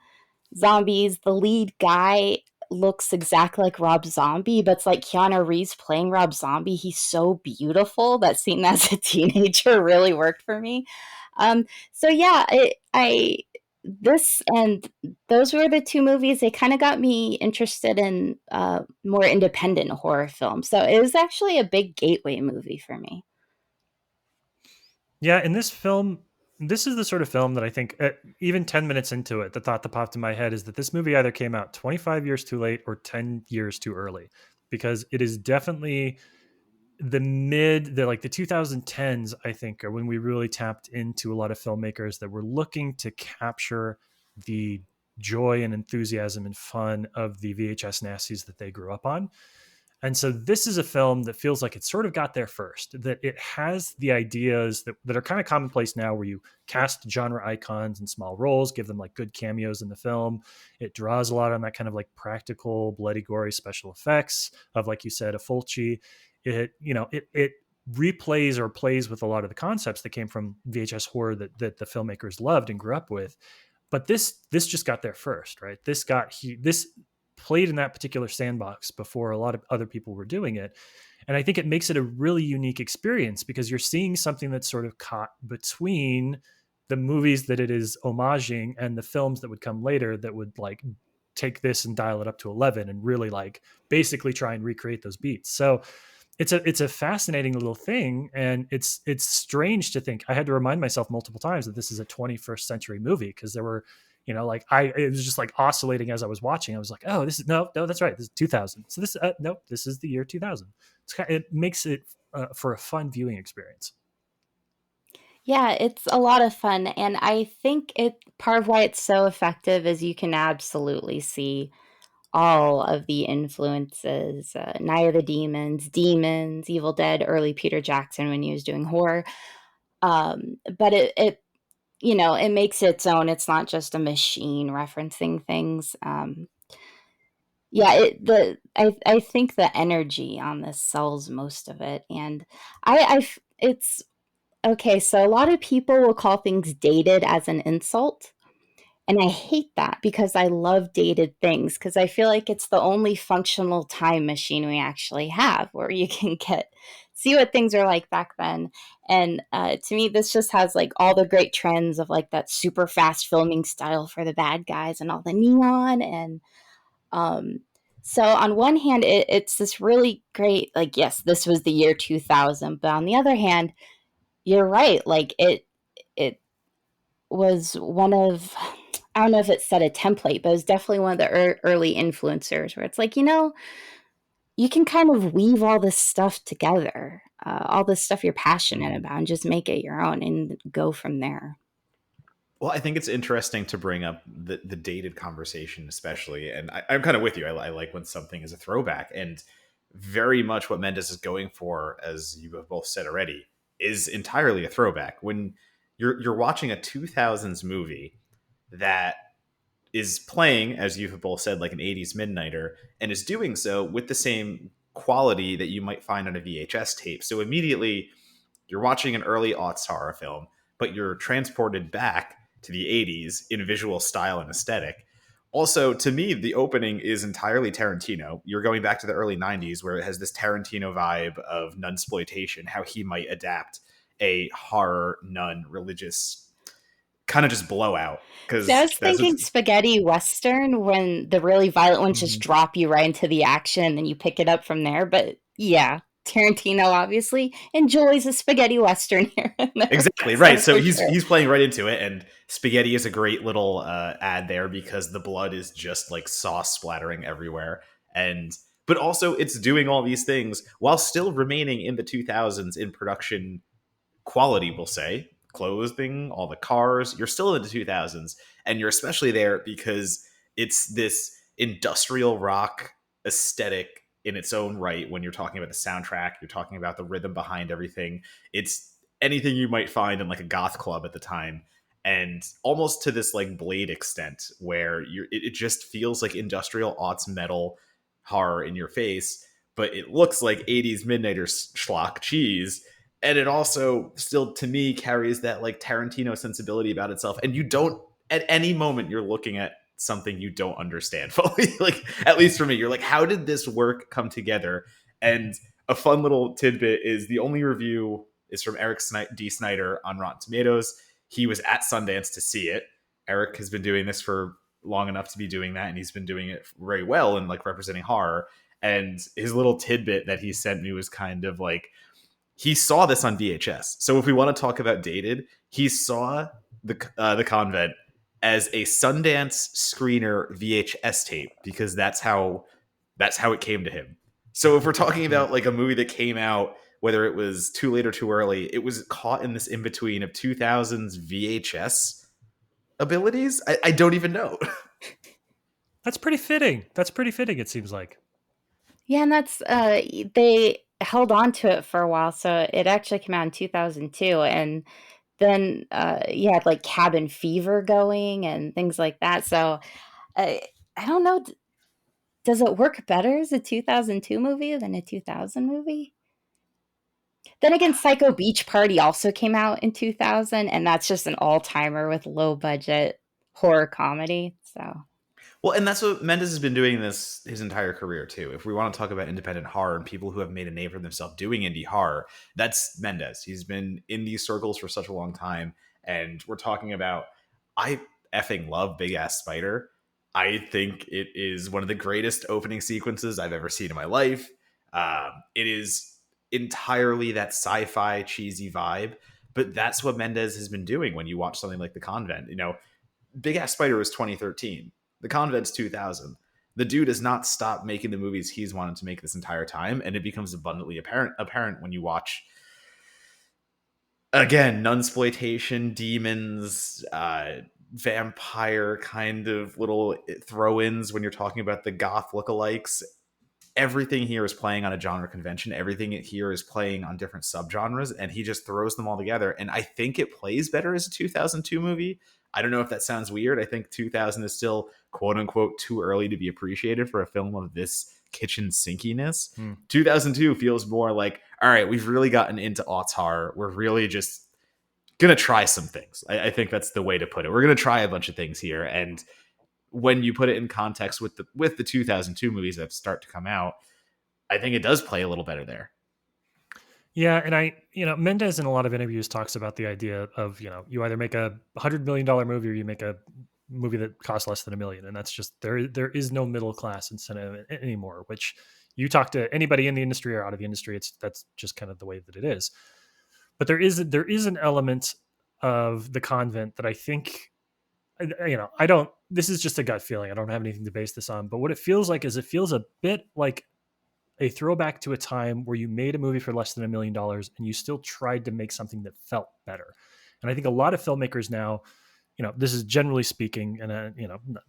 zombies. The lead guy looks exactly like Rob Zombie, but it's like Keanu Reeves playing Rob Zombie. He's so beautiful. That scene as a teenager really worked for me. So yeah, I this and those were the two movies. They kind of got me interested in more independent horror films. So it was actually a big gateway movie for me. Yeah, in this film, this is the sort of film that I think, even 10 minutes into it, the thought that popped in my head is that this movie either came out 25 years too late or 10 years too early, because it is definitely the 2010s, I think, are when we really tapped into a lot of filmmakers that were looking to capture the joy and enthusiasm and fun of the VHS nasties that they grew up on. And so this is a film that feels like it sort of got there first, that it has the ideas that are kind of commonplace now, where you cast genre icons in small roles, give them like good cameos in the film. It draws a lot on that kind of like practical, bloody, gory special effects of, like you said, a Fulci. It replays or plays with a lot of the concepts that came from VHS horror that the filmmakers loved and grew up with. But this just got there first, right? This played in that particular sandbox before a lot of other people were doing it. And I think it makes it a really unique experience, because you're seeing something that's sort of caught between the movies that it is homaging and the films that would come later that would like take this and dial it up to 11 and really like basically try and recreate those beats. So it's a fascinating little thing, and it's strange to think. I had to remind myself multiple times that this is a 21st century movie, because there were, like it was just like oscillating as I was watching. I was like, oh, this is no, that's right, this is 2000. So this nope, this is the year 2000. It makes it for a fun viewing experience. Yeah, it's a lot of fun, and I think it part of why it's so effective is you can absolutely see all of the influences, Night of the Demons, Evil Dead, early Peter Jackson when he was doing horror. But it makes its own. It's not just a machine referencing things. Yeah, I think the energy on this sells most of it, and it's okay. So a lot of people will call things dated as an insult. And I hate that because I love dated things, because I feel like it's the only functional time machine we actually have, where you can see what things are like back then. And to me, this just has like all the great trends of like that super fast filming style for the bad guys and all the neon. And um, so on one hand, it's this really great, like, yes, this was the year 2000. But on the other hand, you're right. Like it was one of, I don't know if it set a template, but it was definitely one of the early influencers where it's like, you can kind of weave all this stuff together, all this stuff you're passionate about, and just make it your own and go from there. Well, I think it's interesting to bring up the dated conversation, especially. And I'm kind of with you. I like when something is a throwback. And very much what Mendes is going for, as you have both said already, is entirely a throwback. When you're watching a 2000s movie that is playing, as you have both said, like an 80s midnighter, and is doing so with the same quality that you might find on a VHS tape. So immediately you're watching an early aughts horror film, but you're transported back to the 80s in visual style and aesthetic. Also, to me, the opening is entirely Tarantino. You're going back to the early 90s where it has this Tarantino vibe of nunsploitation, how he might adapt a horror, nun, religious kind of just blowout. So I Because was that's thinking spaghetti western when the really violent ones just drop you right into the action and then you pick it up from there. But yeah, Tarantino obviously enjoys a spaghetti western here and there. exactly right. So for sure. he's playing right into it, and spaghetti is a great little ad there because the blood is just like sauce splattering everywhere, and but also it's doing all these things while still remaining in the 2000s in production quality, we'll say. Clothing, all the cars, you're still in the 2000s, and you're especially there because it's this industrial rock aesthetic in its own right. When you're talking about the soundtrack, you're talking about the rhythm behind everything. It's anything you might find in like a goth club at the time, and almost to this like Blade extent where it just feels like industrial aughts metal horror in your face, but it looks like 80s midnighter schlock cheese, and it also still to me carries that like Tarantino sensibility about itself, and you don't at any moment you're looking at something you don't understand fully. Like, at least for me, you're like, how did this work come together? And a fun little tidbit is the only review is from Eric D. Snyder on Rotten Tomatoes. He was at Sundance to see it. Eric has been doing this for long enough to be doing that, and he's been doing it very well and like representing horror. And his little tidbit that he sent me was kind of like, he saw this on VHS. So if we want to talk about dated, he saw the Convent as a Sundance screener VHS tape because that's how it came to him. So if we're talking about like a movie that came out, whether it was too late or too early, it was caught in this in between of 2000s VHS abilities. I don't even know. That's pretty fitting. It seems like. Yeah, and that's they held on to it for a while, so it actually came out in 2002, and then you had like Cabin Fever going and things like that. So I don't know, does it work better as a 2002 movie than a 2000 movie? Then again, Psycho Beach Party also came out in 2000, and that's just an all-timer with low budget horror comedy. So Well, and that's what Mendes has been doing this his entire career too. If we want to talk about independent horror and people who have made a name for themselves doing indie horror, that's Mendes. He's been in these circles for such a long time, and we're talking about. I effing love Big Ass Spider. I think it is one of the greatest opening sequences I've ever seen in my life. It is entirely that sci-fi cheesy vibe, but that's what Mendes has been doing. When you watch something like The Convent, Big Ass Spider was 2013. The Convent's 2000. The dude has not stopped making the movies he's wanted to make this entire time, and it becomes abundantly apparent when you watch, again, nunsploitation, demons, vampire kind of little throw-ins when you're talking about the goth lookalikes. Everything here is playing on a genre convention. Everything here is playing on different subgenres, and he just throws them all together. And I think it plays better as a 2002 movie. I don't know if that sounds weird. I think 2000 is still quote unquote too early to be appreciated for a film of this kitchen sinkiness. 2002 feels more like, all right, we've really gotten into aughts horror. We're really just gonna try some things. I think that's the way to put it. We're gonna try a bunch of things here, and when you put it in context with the 2002 movies that start to come out, I think it does play a little better there. Yeah, and Mendes in a lot of interviews talks about the idea of, you either make a $100 million movie or you make a movie that costs less than $1 million, and that's just there is no middle class in cinema anymore. Which you talk to anybody in the industry or out of the industry, that's just kind of the way that it is. But there is an element of The Convent that I think, I don't. This is just a gut feeling. I don't have anything to base this on, but what it feels like is it feels a bit like a throwback to a time where you made a movie for less than $1 million and you still tried to make something that felt better. And I think a lot of filmmakers now, this is generally speaking, and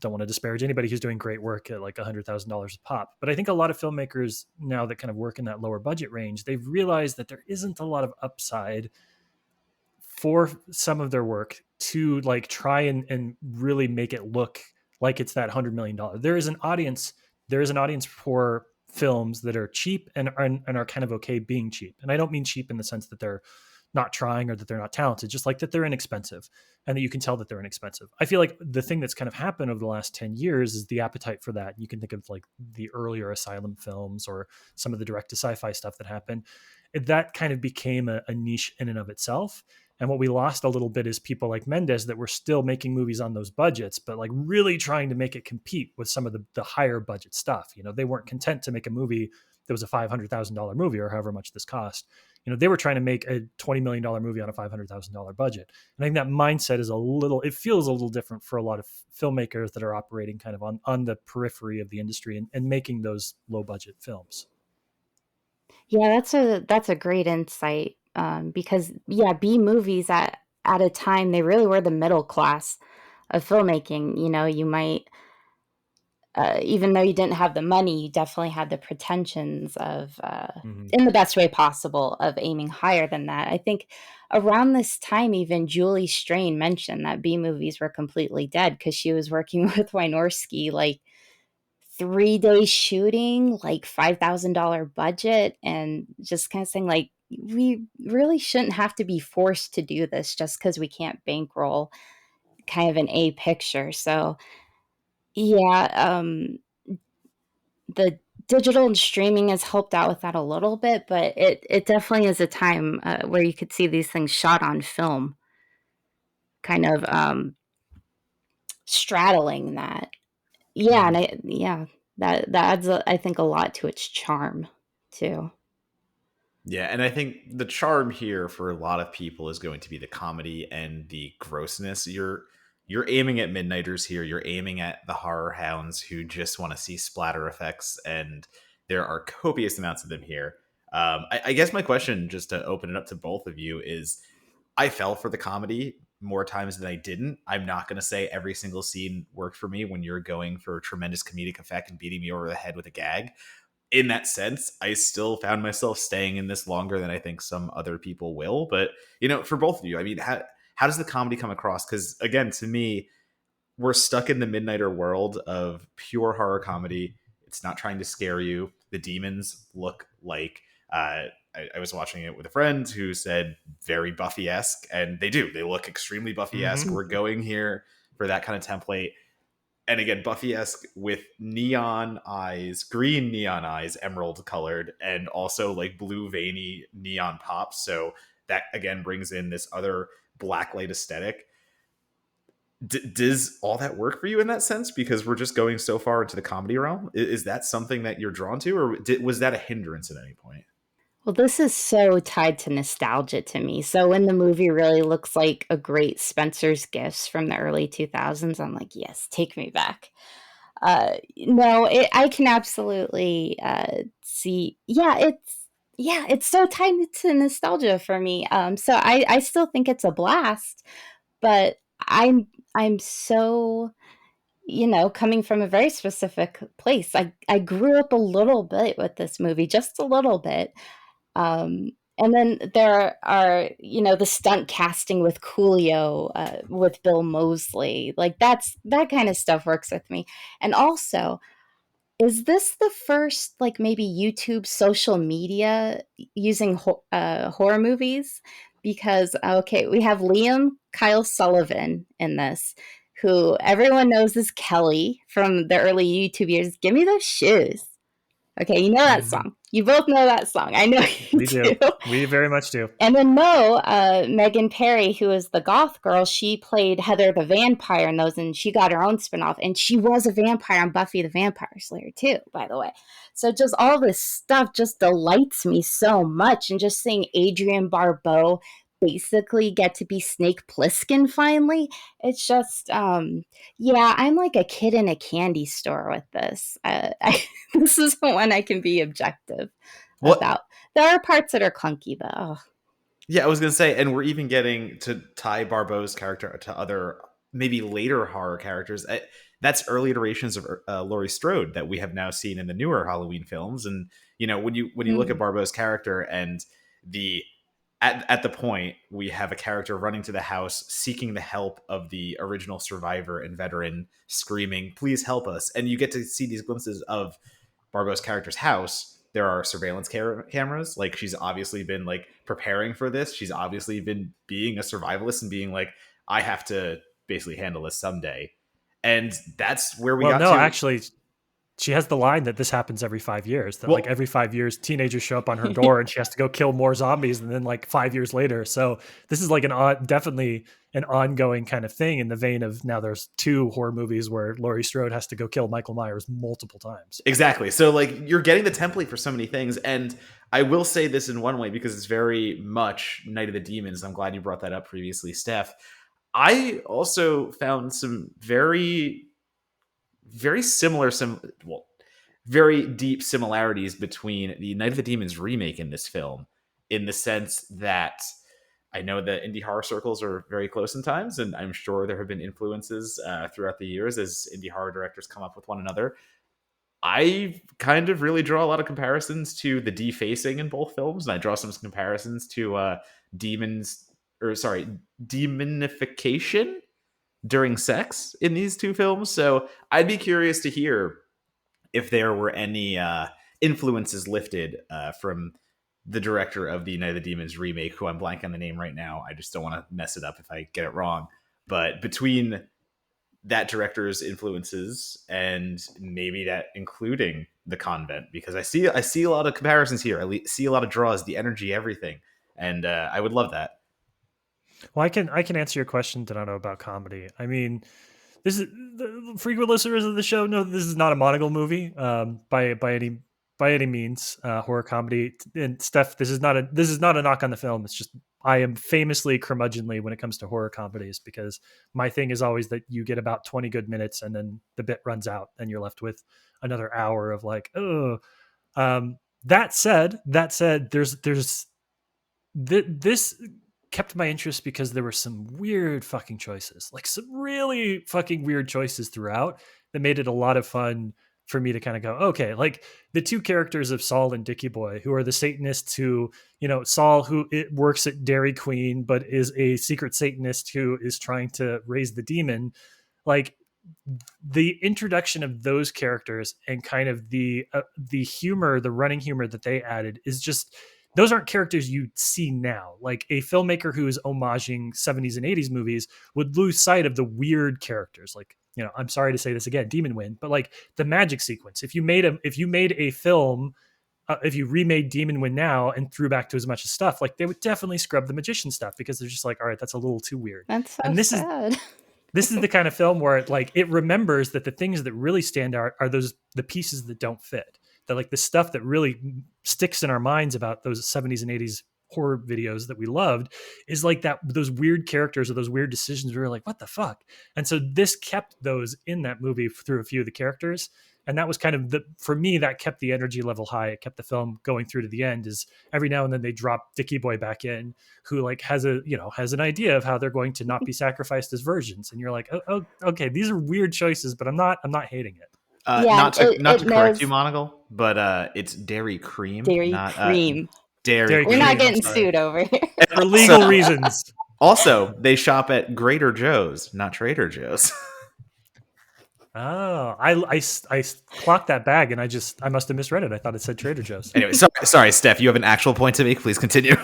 don't want to disparage anybody who's doing great work at like $100,000 a pop, but I think a lot of filmmakers now that kind of work in that lower budget range, they've realized that there isn't a lot of upside for some of their work to like try and really make it look like it's that $100 million. There is an audience for films that are cheap and are kind of okay being cheap. And I don't mean cheap in the sense that they're not trying or that they're not talented, just like that they're inexpensive and that you can tell that they're inexpensive. I feel like the thing that's kind of happened over the last 10 years is the appetite for that. You can think of like the earlier Asylum films or some of the direct to sci-fi stuff that happened. That kind of became a niche in and of itself. And what we lost a little bit is people like Mendes that were still making movies on those budgets, but like really trying to make it compete with some of the higher budget stuff. You know, they weren't content to make a movie that was a $500,000 movie or however much this cost. You know, they were trying to make a $20 million movie on a $500,000 budget. And I think that mindset is it feels a little different for a lot of filmmakers that are operating kind of on the periphery of the industry and making those low budget films. Yeah, that's a great insight, because yeah, B movies at a time they really were the middle class of filmmaking. You know, you might even though you didn't have the money, you definitely had the pretensions of, in the best way possible, of aiming higher than that. I think around this time, even Julie Strain mentioned that B movies were completely dead because she was working with Wynorski, like 3 days shooting, like $5,000 budget, and just kind of saying like, we really shouldn't have to be forced to do this just because we can't bankroll kind of an A picture. So yeah, the digital and streaming has helped out with that a little bit, but it definitely is a time where you could see these things shot on film, kind of straddling that. Yeah, and that adds, I think, a lot to its charm too. Yeah, and I think the charm here for a lot of people is going to be the comedy and the grossness. You're aiming at midnighters here. You're aiming at the horror hounds who just want to see splatter effects, and there are copious amounts of them here. I guess my question, just to open it up to both of you, is I fell for the comedy more times than I didn't. I'm not going to say every single scene worked for me when you're going for a tremendous comedic effect and beating me over the head with a gag. In that sense, I still found myself staying in this longer than I think some other people will. But, for both of you, I mean, how does the comedy come across? Because, again, to me, we're stuck in the Midnighter world of pure horror comedy. It's not trying to scare you. The demons look like, I was watching it with a friend who said very Buffy-esque, and they do. They look extremely Buffy-esque. We're going here for that kind of template. And again, Buffy-esque with neon eyes, green neon eyes, emerald colored, and also like blue veiny neon pops. So that again brings in this other blacklight aesthetic. Does all that work for you in that sense? Because we're just going so far into the comedy realm. Is that something that you're drawn to, or was that a hindrance at any point? Well, this is so tied to nostalgia to me. So when the movie really looks like a great Spencer's Gifts from the early 2000s, I'm like, yes, take me back. No, I can absolutely see. It's so tied to nostalgia for me. So I still think it's a blast, but I'm so, coming from a very specific place. I grew up a little bit with this movie, just a little bit. And then there are, the stunt casting with Coolio, with Bill Moseley. Like that kind of stuff works with me. And also, is this the first, like maybe YouTube social media using horror movies? Because, okay, we have Liam Kyle Sullivan in this, who everyone knows is Kelly from the early YouTube years. Give me those shoes. Okay, you know that song. You both know that song. I know you do. We very much do. And then Megan Perry, who is the goth girl, she played Heather the Vampire in those, and she got her own spinoff. And she was a vampire on Buffy the Vampire Slayer too, by the way. So just all this stuff just delights me so much. And just seeing Adrienne Barbeau basically get to be Snake Plissken finally, it's just I'm like a kid in a candy store with this. This is when I can be objective about. There are parts that are clunky though. Yeah, I was gonna say, and we're even getting to tie Barbeau's character to other maybe later horror characters. That's early iterations of Laurie Strode that we have now seen in the newer Halloween films. And when you look at Barbeau's character and at the point, we have a character running to the house, seeking the help of the original survivor and veteran, screaming, "Please help us." And you get to see these glimpses of Barbeau's character's house. there are surveillance cameras. Like, she's obviously been like preparing for this. She's obviously been being a survivalist and being like, I have to basically handle this someday. And that's where we Well, got no, to. actually, she has the line that this happens every 5 years. That like Well, every 5 years, teenagers show up on her door and she has to go kill more zombies. And then like 5 years later, so this is like definitely an ongoing kind of thing in the vein of now there's 2 horror movies where Laurie Strode has to go kill Michael Myers multiple times. exactly. So like you're getting the template for so many things. And I will say this in one way because it's very much Night of the Demons. I'm glad you brought that up previously, Steph. I also found some very, very similar, very deep similarities between the Night of the Demons remake in this film, in the sense that I know that indie horror circles are very close in times, and I'm sure there have been influences throughout the years as indie horror directors come up with one another. I kind of really draw a lot of comparisons to the defacing in both films, and I draw some comparisons to demonification during sex in these 2 films. So I'd be curious to hear if there were any influences lifted from the director of the Night of the Demons remake, who I'm blanking on the name right now. I just don't want to mess it up if I get it wrong. But between that director's influences and maybe that including the Convent, because I see a lot of comparisons here. See a lot of draws, the energy, everything, and I would love that. Well, I can answer your question, Donato, about comedy. I mean, this is the frequent listeners of the show know this is not a monocle movie by any means. Horror comedy, and Steph, this is not a knock on the film. It's just I am famously curmudgeonly when it comes to horror comedies because my thing is always that you get about 20 good minutes and then the bit runs out and you're left with another hour of like, oh. That said, this kept my interest because there were some weird fucking choices, like some really fucking weird choices throughout that made it a lot of fun for me to kind of go, okay, like the 2 characters of Saul and Dickie Boy, who are the Satanists who, Saul, who works at Dairy Queen, but is a secret Satanist who is trying to raise the demon. Like the introduction of those characters and kind of the humor, the running humor that they added is just, those aren't characters you see now. Like a filmmaker who is homaging 70s and 80s movies would lose sight of the weird characters. Like, I'm sorry to say this again, Demon Wind, but like the magic sequence. If you made a film, if you remade Demon Wind now and threw back to as much stuff, like they would definitely scrub the magician stuff because they're just like, all right, that's a little too weird. That's so and this sad. This is the kind of film where it remembers that the things that really stand out are the pieces that don't fit. That like the stuff that really sticks in our minds about those 70s and 80s horror videos that we loved is like those weird characters or those weird decisions. We were like, what the fuck? And so this kept those in that movie through a few of the characters. And that was kind of for me, that kept the energy level high. It kept the film going through to the end. Is every now and then they drop Dickie Boy back in, who like has an idea of how they're going to not be sacrificed as virgins. And you're like, oh, okay, these are weird choices, but I'm not hating it. Not to correct you, Monocle, but it's Dairy Cream. Dairy not, Cream. Dairy We're Cream. not getting sued over here. For legal reasons. Also, they shop at Greater Joe's, not Trader Joe's. Oh, I clocked that bag and I must have misread it. I thought it said Trader Joe's. Anyway, sorry, Steph. You have an actual point to make. Please continue.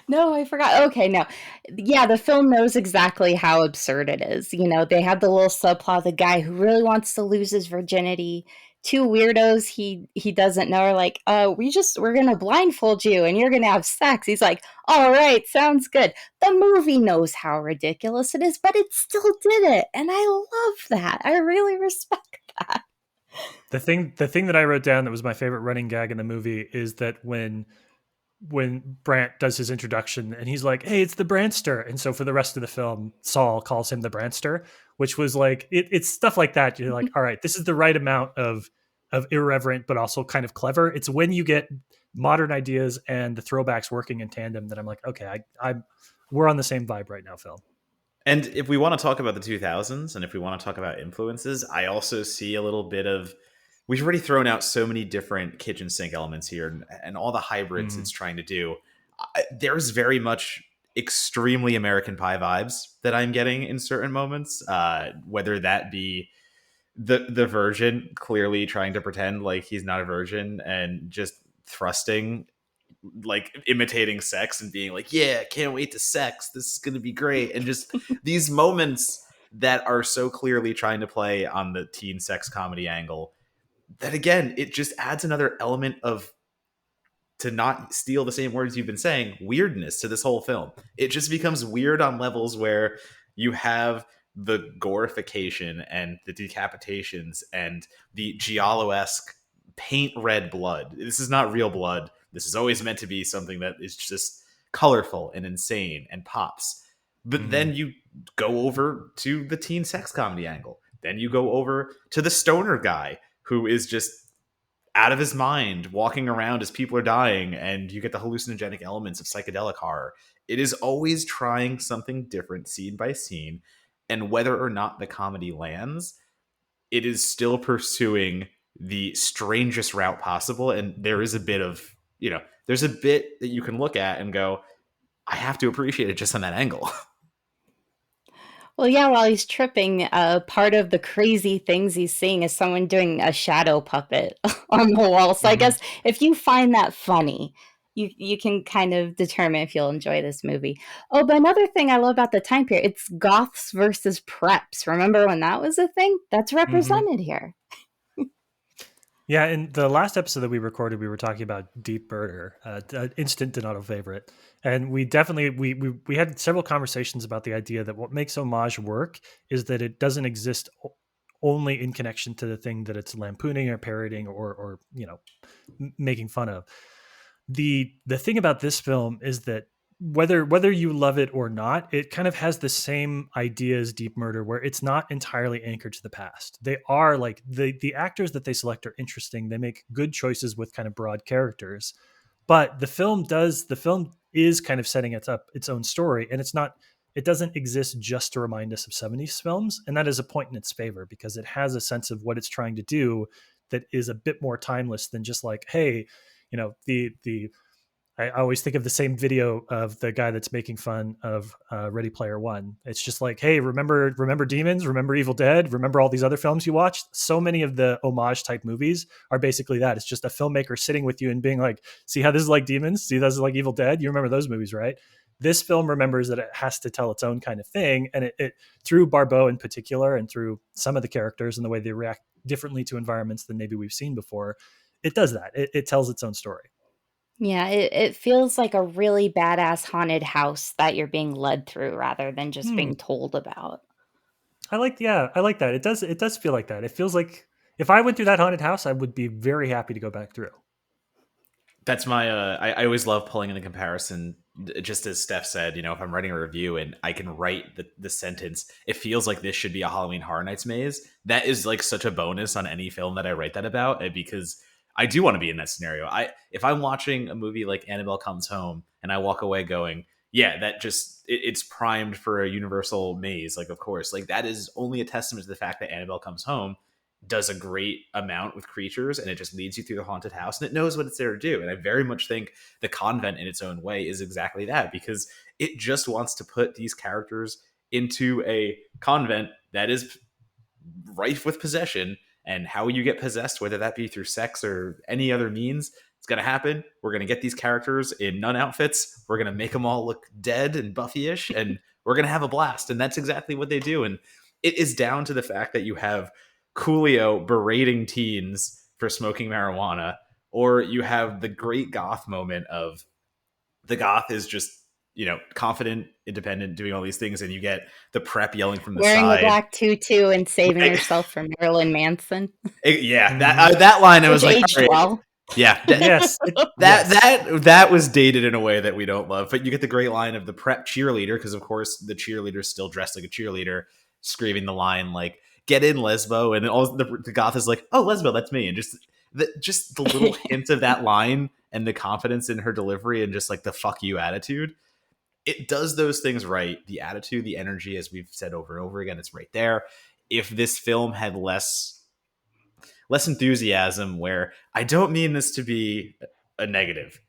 No, I forgot. Okay, no. Yeah, the film knows exactly how absurd it is. They have the little subplot, the guy who really wants to lose his virginity. 2 weirdos he doesn't know are like, we're going to blindfold you and you're going to have sex. He's like, all right, sounds good. The movie knows how ridiculous it is, but it still did it. And I love that. I really respect that. The thing that I wrote down that was my favorite running gag in the movie is that when Brant does his introduction and he's like, hey, it's the Brantster. And so for the rest of the film, Saul calls him the Brantster, which was like, it's stuff like that. You're like, all right, this is the right amount of irreverent, but also kind of clever. It's when you get modern ideas and the throwbacks working in tandem that I'm like, okay, we're on the same vibe right now, Phil. And if we want to talk about the 2000s and if we want to talk about influences, I also see a little bit of, we've already thrown out so many different kitchen sink elements here and all the hybrids it's trying to do. There's very much extremely American Pie vibes that I'm getting in certain moments, whether that be the virgin clearly trying to pretend like he's not a virgin and just thrusting, like imitating sex and being like, yeah, can't wait to sex, this is gonna be great, and just these moments that are so clearly trying to play on the teen sex comedy angle, that again, it just adds another element of, to not steal the same words you've been saying, weirdness to this whole film. It just becomes weird on levels where you have the gorification and the decapitations and the giallo-esque paint red blood. This is not real blood. This is always meant to be something that is just colorful and insane and pops. But then you go over to the teen sex comedy angle. Then you go over to the stoner guy who is just out of his mind walking around as people are dying, and you get the hallucinogenic elements of psychedelic horror. It is always trying something different scene by scene, and whether or not the comedy lands, it is still pursuing the strangest route possible. And there is a bit of, there's a bit that you can look at and go, I have to appreciate it just on that angle. Well, yeah, while he's tripping, part of the crazy things he's seeing is someone doing a shadow puppet on the wall. So I guess if you find that funny, you can kind of determine if you'll enjoy this movie. Oh, but another thing I love about the time period, it's goths versus preps. Remember when that was a thing? That's represented here. Yeah, in the last episode that we recorded, we were talking about Deep Murder, instant Donato favorite, and we definitely we had several conversations about the idea that what makes homage work is that it doesn't exist only in connection to the thing that it's lampooning or parodying or making fun of. The thing about this film is that whether you love it or not, it kind of has the same idea as Deep Murder, where it's not entirely anchored to the past. They are like the actors that they select are interesting. They make good choices with kind of broad characters, but the film is kind of setting its own story, and it doesn't exist just to remind us of 70s films, and that is a point in its favor because it has a sense of what it's trying to do that is a bit more timeless than just like, hey, I always think of the same video of the guy that's making fun of Ready Player One. It's just like, hey, remember Demons, remember Evil Dead, remember all these other films you watched? So many of the homage type movies are basically that. It's just a filmmaker sitting with you and being like, see how this is like Demons? See, this is like Evil Dead? You remember those movies, right? This film remembers that it has to tell its own kind of thing. And it through Barbeau in particular, and through some of the characters and the way they react differently to environments than maybe we've seen before, it does that. It tells its own story. Yeah, it feels like a really badass haunted house that you're being led through rather than just being told about. I like that. It does feel like that. It feels like if I went through that haunted house, I would be very happy to go back through. That's my I always love pulling in the comparison, just as Steph said, if I'm writing a review and I can write the sentence, it feels like this should be a Halloween Horror Nights maze. That is like such a bonus on any film that I write that about, because I do want to be in that scenario. If I'm watching a movie like Annabelle Comes Home and I walk away going, yeah, that just it's primed for a universal maze, like, of course, like that is only a testament to the fact that Annabelle Comes Home does a great amount with creatures, and it just leads you through the haunted house, and it knows what it's there to do. And I very much think the Convent in its own way is exactly that, because it just wants to put these characters into a convent that is rife with possession, and how you get possessed, whether that be through sex or any other means, it's going to happen. We're going to get these characters in nun outfits. We're going to make them all look dead and Buffy-ish, and we're going to have a blast. And that's exactly what they do. And it is down to the fact that you have Coolio berating teens for smoking marijuana, or you have the great goth moment of the goth is just, confident, independent, doing all these things, and you get the prep yelling from the Wearing side. a black tutu and saving herself from Marilyn Manson. That line, I was like, well. yeah, yes, that was dated in a way that we don't love. But you get the great line of the prep cheerleader, because of course the cheerleader's still dressed like a cheerleader, screaming the line like, "Get in, Lesbo," and all the goth is like, "Oh, Lesbo, that's me," and just the little hint of that line and the confidence in her delivery and just like the "fuck you" attitude. It does those things right. The attitude, the energy, as we've said over and over again, it's right there. If this film had less enthusiasm, where I don't mean this to be a negative,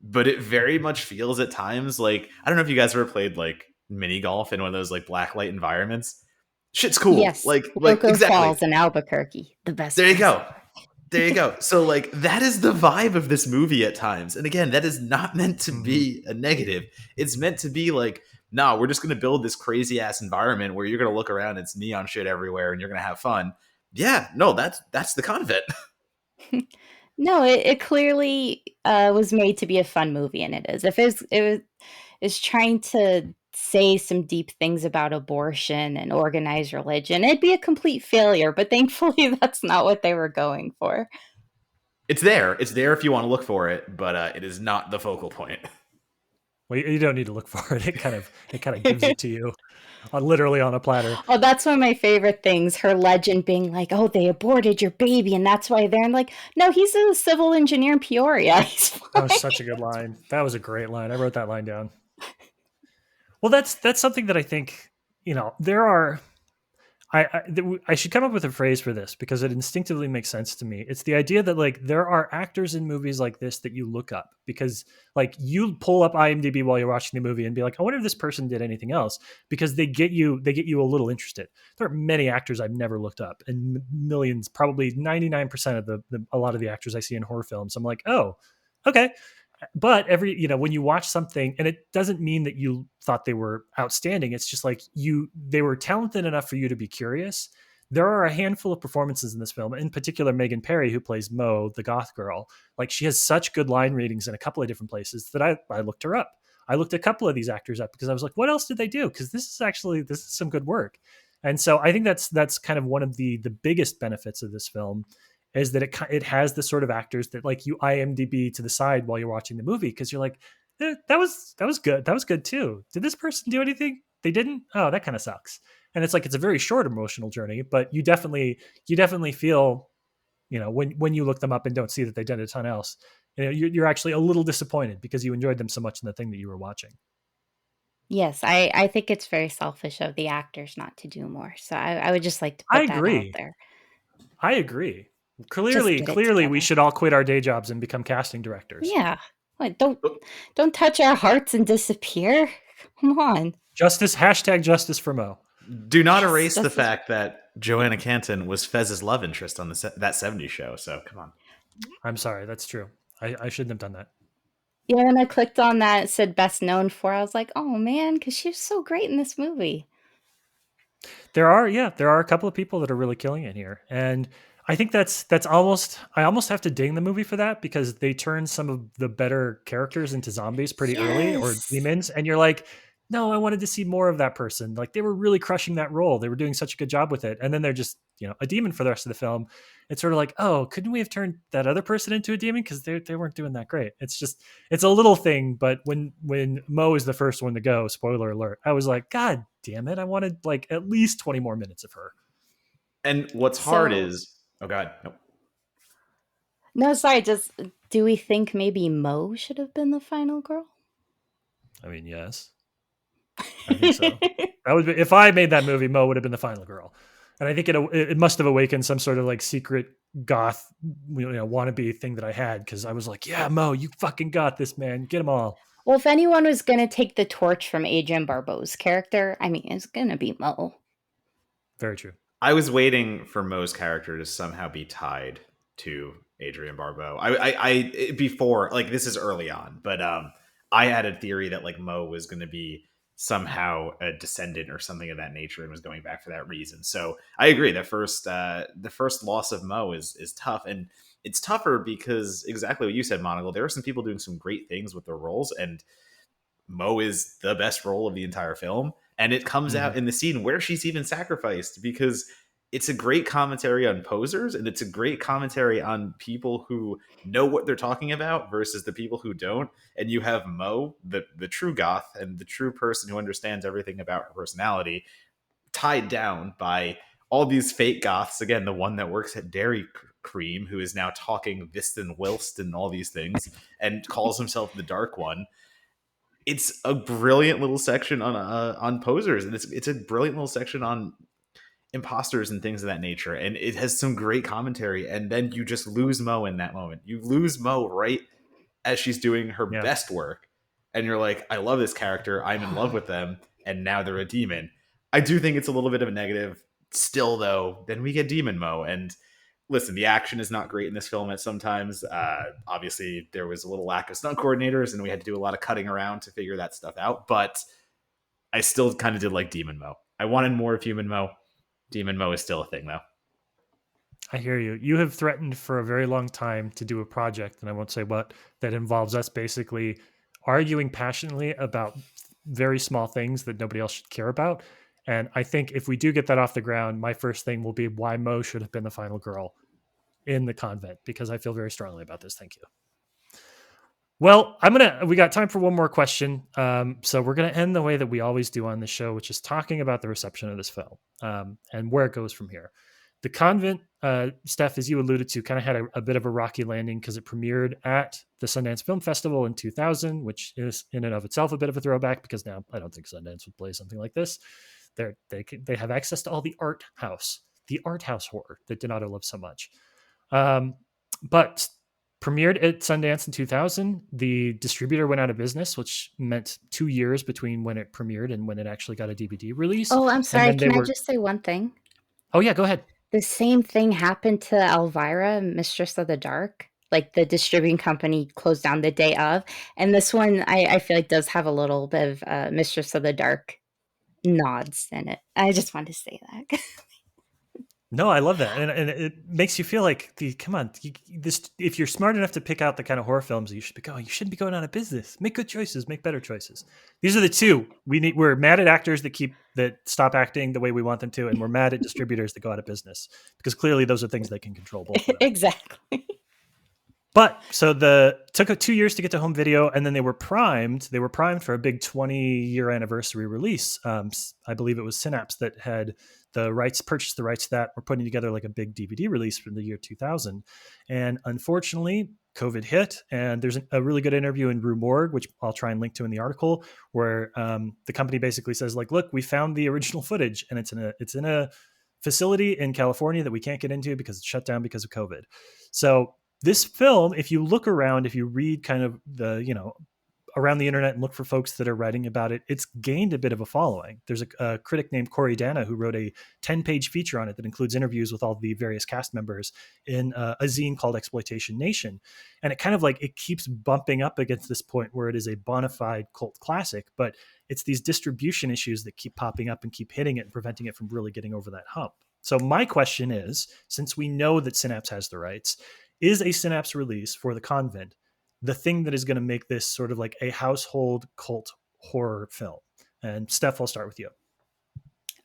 but it very much feels at times like, I don't know if you guys ever played like mini golf in one of those like blacklight environments. shit's cool. Yes, Like Loco exactly. Falls in Albuquerque, the best There you place go. ever. There you go. So like that is the vibe of this movie at times. And again, that is not meant to be a negative. It's meant to be like, no, we're just going to build this crazy ass environment where you're going to look around and it's neon shit everywhere and you're going to have fun. Yeah, no, that's the Convent. No, it clearly was made to be a fun movie, and it is. If is trying to say some deep things about abortion and organized religion, it'd be a complete failure. But thankfully, that's not what they were going for. It's there. It's there if you want to look for it, but it is not the focal point. Well, you don't need to look for it. It kind of gives it to you, literally on a platter. Oh, that's one of my favorite things. Her legend being like, "Oh, they aborted your baby, and that's why they're." And like, no, he's a civil engineer in Peoria. He's fine. That was such a good line. That was a great line. I wrote that line down. Well, that's something that I think, there are. I should come up with a phrase for this because it instinctively makes sense to me. It's the idea that like there are actors in movies like this that you look up because like you pull up IMDb while you're watching the movie and be like, I wonder if this person did anything else, because they get you a little interested. There are many actors I've never looked up, and millions, probably 99% of a lot of the actors I see in horror films, I'm like, oh, okay. But when you watch something, and it doesn't mean that you thought they were outstanding, it's just like they were talented enough for you to be curious. There are a handful of performances in this film, in particular Megan Perry, who plays Mo, the goth girl. Like, she has such good line readings in a couple of different places that I looked her up. I looked a couple of these actors up because I was like, what else did they do? Because this is some good work. And so I think that's kind of one of the biggest benefits of this film, is that it has the sort of actors that like you IMDb to the side while you're watching the movie, because you're like, that was good. That was good too. Did this person do anything? They didn't. Oh, that kind of sucks. And it's like it's a very short emotional journey, but you definitely feel, when you look them up and don't see that they did a ton else, you're actually a little disappointed because you enjoyed them so much in the thing that you were watching. Yes, I think it's very selfish of the actors not to do more. So I would just like to put that out there. I agree. Just Clearly, get it we together. should all quit our day jobs and become casting directors. Yeah. Like, don't touch our hearts and disappear. Come on. Justice for Mo. Do not erase the fact that Joanna Canton was Fez's love interest on that 70s show. So come on. I'm sorry, that's true. I shouldn't have done that. Yeah, when I clicked on that, it said best known for. I was like, oh man, because she was so great in this movie. There are a couple of people that are really killing it here, and I think that's almost, I almost have to ding the movie for that, because they turn some of the better characters into zombies pretty early, or demons, and you're like, no, I wanted to see more of that person. Like, they were really crushing that role. They were doing such a good job with it, and then they're just a demon for the rest of the film. It's sort of like, oh, couldn't we have turned that other person into a demon, because they weren't doing that great. It's a little thing, but when Mo is the first one to go, spoiler alert, I was like, God damn it, I wanted like at least 20 more minutes of her. And what's hard is, oh god, nope. No, sorry, just, do we think maybe Mo should have been the final girl? I mean, yes. I think so. That would be, if I made that movie, Mo would have been the final girl. And I think it must have awakened some sort of like secret goth, wannabe thing that I had, because I was like, yeah, Mo, you fucking got this, man. Get them all. Well, if anyone was going to take the torch from Adrienne Barbeau's character, I mean, it's going to be Mo. Very true. I was waiting for Mo's character to somehow be tied to Adrienne Barbeau. I before, like, this is early on, but I had a theory that like Mo was going to be somehow a descendant or something of that nature, and was going back for that reason. So I agree. The first loss of Mo is tough, and it's tougher because exactly what you said, Monagle. There are some people doing some great things with their roles, and Mo is the best role of the entire film. And it comes out in the scene where she's even sacrificed, because it's a great commentary on posers, and it's a great commentary on people who know what they're talking about versus the people who don't. And you have Mo, the true goth and the true person who understands everything about her personality, tied down by all these fake goths. Again, the one that works at Dairy Cream, who is now talking this and whilst and all these things, and calls himself the Dark One. It's a brilliant little section on posers, and it's a brilliant little section on imposters and things of that nature, and it has some great commentary. And then you just lose Mo in that moment. You lose Mo right as she's doing her best work, and you're like, I love this character, I'm in love with them, and now they're a demon. I do think it's a little bit of a negative. Still, though, then we get Demon Mo, and listen, the action is not great in this film at sometimes. Obviously, there was a little lack of stunt coordinators, and we had to do a lot of cutting around to figure that stuff out. But I still kind of did like Demon Mo. I wanted more of Human Mo. Demon Mo is still a thing, though. I hear you. You have threatened for a very long time to do a project, and I won't say what, that involves us basically arguing passionately about very small things that nobody else should care about. And I think if we do get that off the ground, my first thing will be why Mo should have been the final girl in the convent, because I feel very strongly about this. Thank you. Well, we got time for one more question. So we're going to end the way that we always do on the show, which is talking about the reception of this film and where it goes from here. The Convent, Steph, as you alluded to, kind of had a bit of a rocky landing because it premiered at the Sundance Film Festival in 2000, which is in and of itself a bit of a throwback because now I don't think Sundance would play something like this. They have access to all the art house horror that Donato loves so much. But premiered at Sundance in 2000. The distributor went out of business, which meant 2 years between when it premiered and when it actually got a DVD release. Oh, I'm sorry. Can I just say one thing? Oh, yeah, go ahead. The same thing happened to Elvira, Mistress of the Dark. Like the distributing company closed down the day of. And this one, I feel like does have a little bit of Mistress of the Dark nods in it. I just wanted to say that. No, I love that, and it makes you feel like, come on, if you're smart enough to pick out the kind of horror films that you should be going, you shouldn't be going out of business. Make good choices, make better choices. These are the two we're mad at actors that stop acting the way we want them to, and we're mad at distributors that go out of business because clearly those are things they can control. Both of them. Exactly. But so took 2 years to get to home video, and then they were primed for a big 20-year anniversary release. I believe it was Synapse that had purchased the rights to that. We're putting together like a big DVD release for the year 2000. And unfortunately, COVID hit, and there's a really good interview in Rue Morgue, which I'll try and link to in the article, where the company basically says, like, look, we found the original footage, and it's in a facility in California that we can't get into because it's shut down because of COVID. So this film, if you look around, if you read kind of around the internet and look for folks that are writing about it, it's gained a bit of a following. There's a critic named Corey Dana who wrote a 10-page feature on it that includes interviews with all the various cast members in a zine called Exploitation Nation. And it kind of it keeps bumping up against this point where it is a bona fide cult classic, but it's these distribution issues that keep popping up and keep hitting it and preventing it from really getting over that hump. So my question is, since we know that Synapse has the rights, is a Synapse release for The Convent the thing that is going to make this sort of like a household cult horror film? And Steph, I'll start with you.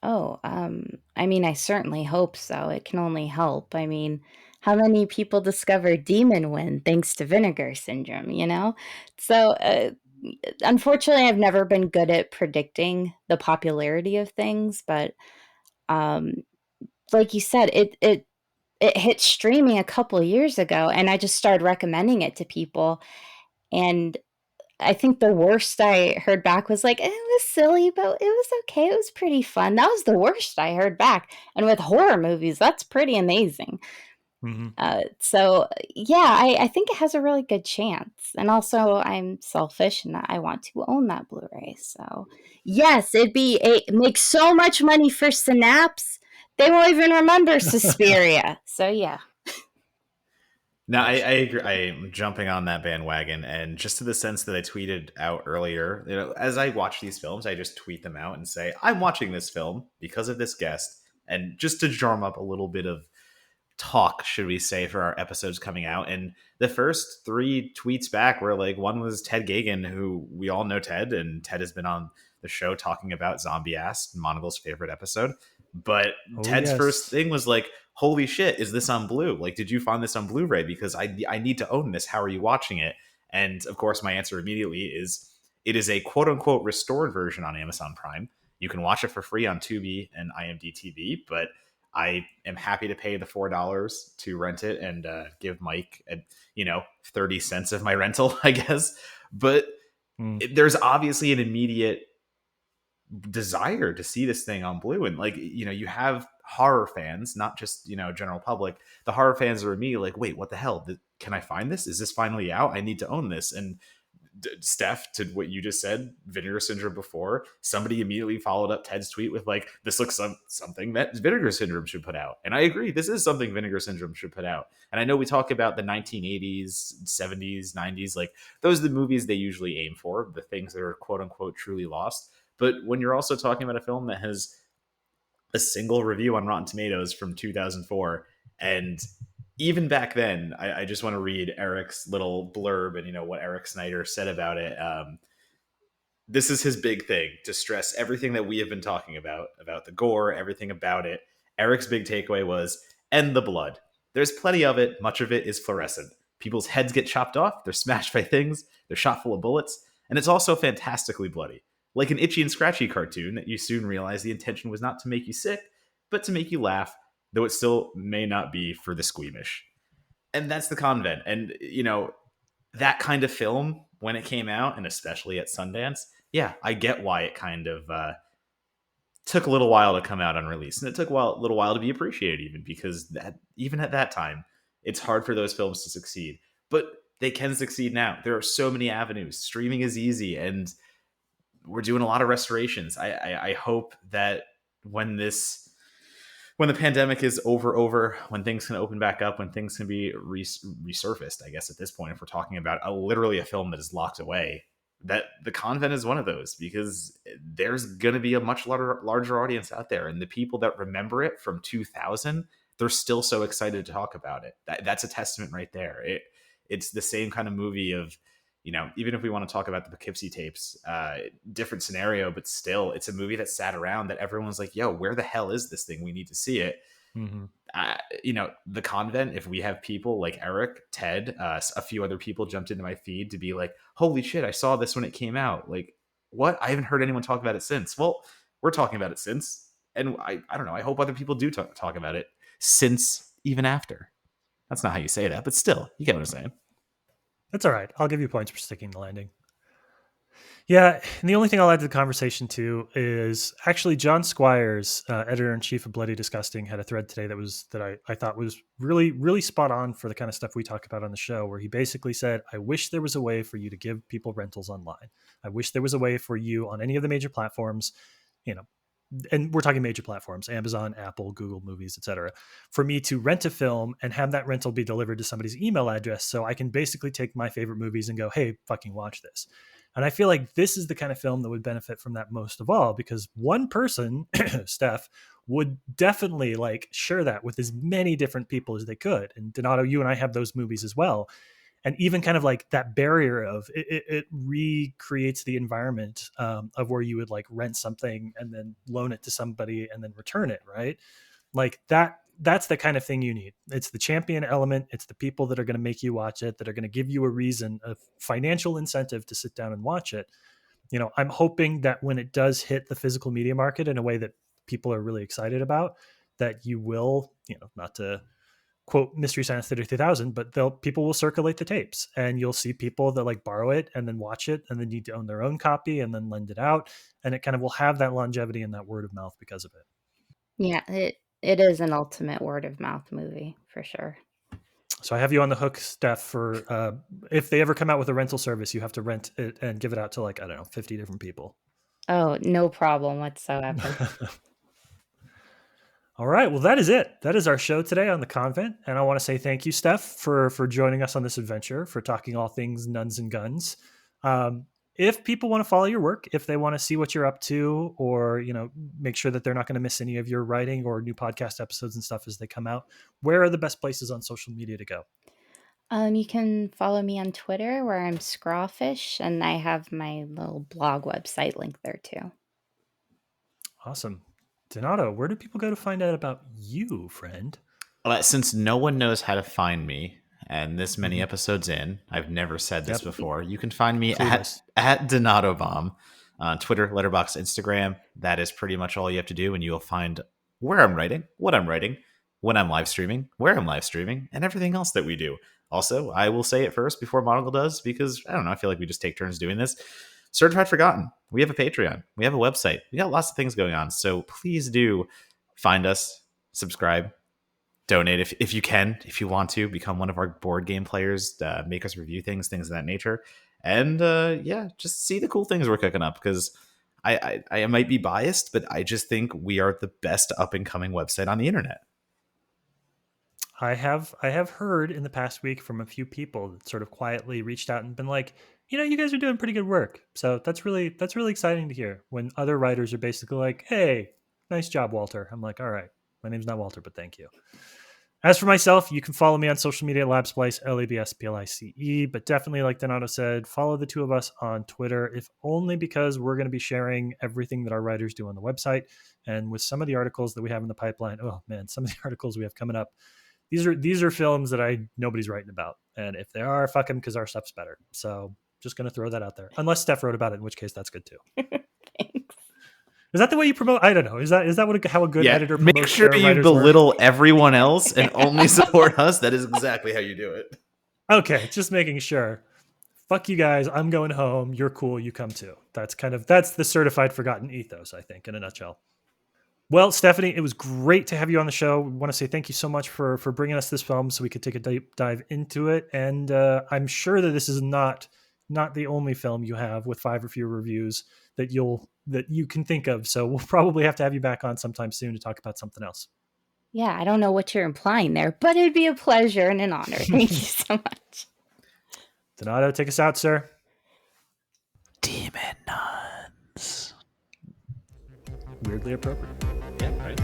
Oh, I mean, I certainly hope so. It can only help. I mean, how many people discover Demon Wind thanks to Vinegar Syndrome, So, unfortunately, I've never been good at predicting the popularity of things, but like you said, it hit streaming a couple of years ago, and I just started recommending it to people. And I think the worst I heard back was like, it was silly, but it was okay. It was pretty fun. That was the worst I heard back. And with horror movies, that's pretty amazing. Mm-hmm. So yeah, I think it has a really good chance. And also I'm selfish and I want to own that Blu-ray. So yes, it makes so much money for Synapse. They won't even remember Suspiria. So yeah. No, I agree. I'm jumping on that bandwagon, and just to the sense that I tweeted out earlier, as I watch these films, I just tweet them out and say, I'm watching this film because of this guest, and just to drum up a little bit of talk, should we say, for our episodes coming out. And the first 3 tweets back were one was Ted Gagan, who we all know Ted, and Ted has been on the show talking about Zombie Ass, Monogle's favorite episode. But Ted's first thing was holy shit, is this on Blue? Did you find this on Blu-ray? Because I need to own this. How are you watching it? And of course, my answer immediately is it is a quote unquote restored version on Amazon Prime. You can watch it for free on Tubi and IMDb, but I am happy to pay the $4 to rent it and give Mike, 30 cents of my rental, I guess. But there's obviously an immediate desire to see this thing on Blue, and you have horror fans, not just general public. The horror fans are immediately wait, what the hell? Can I find this? Is this finally out? I need to own this. And Steph, to what you just said, Vinegar Syndrome before, somebody immediately followed up Ted's tweet with like, this looks something that Vinegar Syndrome should put out. And I agree, this is something Vinegar Syndrome should put out. And I know we talk about the 1980s, 70s, 90s, like those are the movies they usually aim for, the things that are quote unquote truly lost. But when you're also talking about a film that has a single review on Rotten Tomatoes from 2004, and even back then, I just want to read Eric's little blurb and what Eric Snyder said about it. This is his big thing, to stress everything that we have been talking about the gore, everything about it. Eric's big takeaway was end the blood. There's plenty of it. Much of it is fluorescent. People's heads get chopped off. They're smashed by things. They're shot full of bullets. And it's also fantastically bloody. Like an Itchy and Scratchy cartoon that you soon realize the intention was not to make you sick, but to make you laugh, though it still may not be for the squeamish. And that's The Convent. And, that kind of film, when it came out, and especially at Sundance, yeah, I get why it kind of took a little while to come out on release. And it took a little while to be appreciated, even because even at that time, it's hard for those films to succeed. But they can succeed now. There are so many avenues. Streaming is easy, and we're doing a lot of restorations. I hope that when the pandemic is over, when things can open back up, when things can be resurfaced, I guess at this point, if we're talking about literally a film that is locked away, that The Convent is one of those, because there's going to be a much larger audience out there. And the people that remember it from 2000, they're still so excited to talk about it. That's a testament right there. It's the same kind of movie of, even if we want to talk about the Poughkeepsie tapes, different scenario, but still, it's a movie that sat around that everyone's like, yo, where the hell is this thing? We need to see it. Mm-hmm. The Convent, if we have people like Eric, Ted, a few other people jumped into my feed to be like, holy shit, I saw this when it came out. Like, what? I haven't heard anyone talk about it since. Well, we're talking about it since. And I don't know. I hope other people do talk about it since, even after. That's not how you say that, but still, you get what I'm saying. That's all right. I'll give you points for sticking the landing. Yeah, and the only thing I'll add to the conversation too is actually John Squires, editor-in-chief of Bloody Disgusting, had a thread today that I thought was really, really spot on for the kind of stuff we talk about on the show, where he basically said, I wish there was a way for you to give people rentals online. I wish there was a way for you on any of the major platforms, and we're talking major platforms, Amazon, Apple, Google Movies, etc., for me to rent a film and have that rental be delivered to somebody's email address, so I can basically take my favorite movies and go, hey, fucking watch this. And I feel like this is the kind of film that would benefit from that most of all, because one person, Steph, would definitely share that with as many different people as they could. And Donato, you and I have those movies as well. And even kind of that barrier of it recreates the environment of where you would rent something and then loan it to somebody and then return it, right? That's the kind of thing you need. It's the champion element. It's the people that are going to make you watch it, that are going to give you a reason, a financial incentive to sit down and watch it. I'm hoping that when it does hit the physical media market in a way that people are really excited about, that you will, not to quote Mystery Science Theater 3000, but people will circulate the tapes, and you'll see people that borrow it and then watch it and then need to own their own copy and then lend it out. And it kind of will have that longevity and that word of mouth because of it. Yeah, it is an ultimate word of mouth movie for sure. So I have you on the hook, Steph, for if they ever come out with a rental service, you have to rent it and give it out to 50 different people. Oh, no problem whatsoever. All right. Well, that is it. That is our show today on The Convent. And I want to say thank you, Steph, for joining us on this adventure, for talking all things nuns and guns. If people want to follow your work, if they want to see what you're up to, or, make sure that they're not going to miss any of your writing or new podcast episodes and stuff as they come out, where are the best places on social media to go? You can follow me on Twitter, where I'm Scrawfish, and I have my little blog website linked there too. Awesome. Donato, where do people go to find out about you, friend? Well, since no one knows how to find me, and this many episodes in, I've never said this before, you can find me at Donato Bomb on Twitter, Letterboxd, Instagram. That is pretty much all you have to do, and you will find where I'm writing, what I'm writing, when I'm live streaming, where I'm live streaming, and everything else that we do. Also, I will say it first before Monocle does, because, I don't know, I feel like we just take turns doing this. Certified Forgotten. We have a Patreon. We have a website. We got lots of things going on. So please do find us, subscribe, donate if you can, if you want to, become one of our board game players, make us review things of that nature. and yeah, just see the cool things we're cooking up, because I might be biased, but I just think we are the best up and coming website on the internet. I have heard in the past week from a few people that sort of quietly reached out and been like, you guys are doing pretty good work. So that's really exciting to hear when other writers are basically like, hey, nice job, Walter. I'm like, all right, my name's not Walter, but thank you. As for myself, you can follow me on social media at LabSplice, LABSPLICE. But definitely, like Donato said, follow the two of us on Twitter, if only because we're going to be sharing everything that our writers do on the website. And with some of the articles that we have in the pipeline, oh man, some of the articles we have coming up, these are films that nobody's writing about. And if they are, fuck them, because our stuff's better. So just going to throw that out there. Unless Steph wrote about it, in which case that's good too. Thanks. Is that the way you promote? I don't know. Is that how a good editor promotes? Make sure their you writer's belittle work? everyone else and only support us. That is exactly how you do it. Okay, just making sure. Fuck you guys. I'm going home. You're cool. You come too. That's the certified forgotten ethos, I think, in a nutshell. Well, Stephanie, it was great to have you on the show. We want to say thank you so much for bringing us this film so we could take a deep dive into it. And I'm sure that this is not the only film you have with 5 or fewer reviews that you can think of. So we'll probably have to have you back on sometime soon to talk about something else. Yeah, I don't know what you're implying there, but it'd be a pleasure and an honor. Thank you so much. Donato, take us out, sir. Demon nuns. Weirdly appropriate. Yeah, right.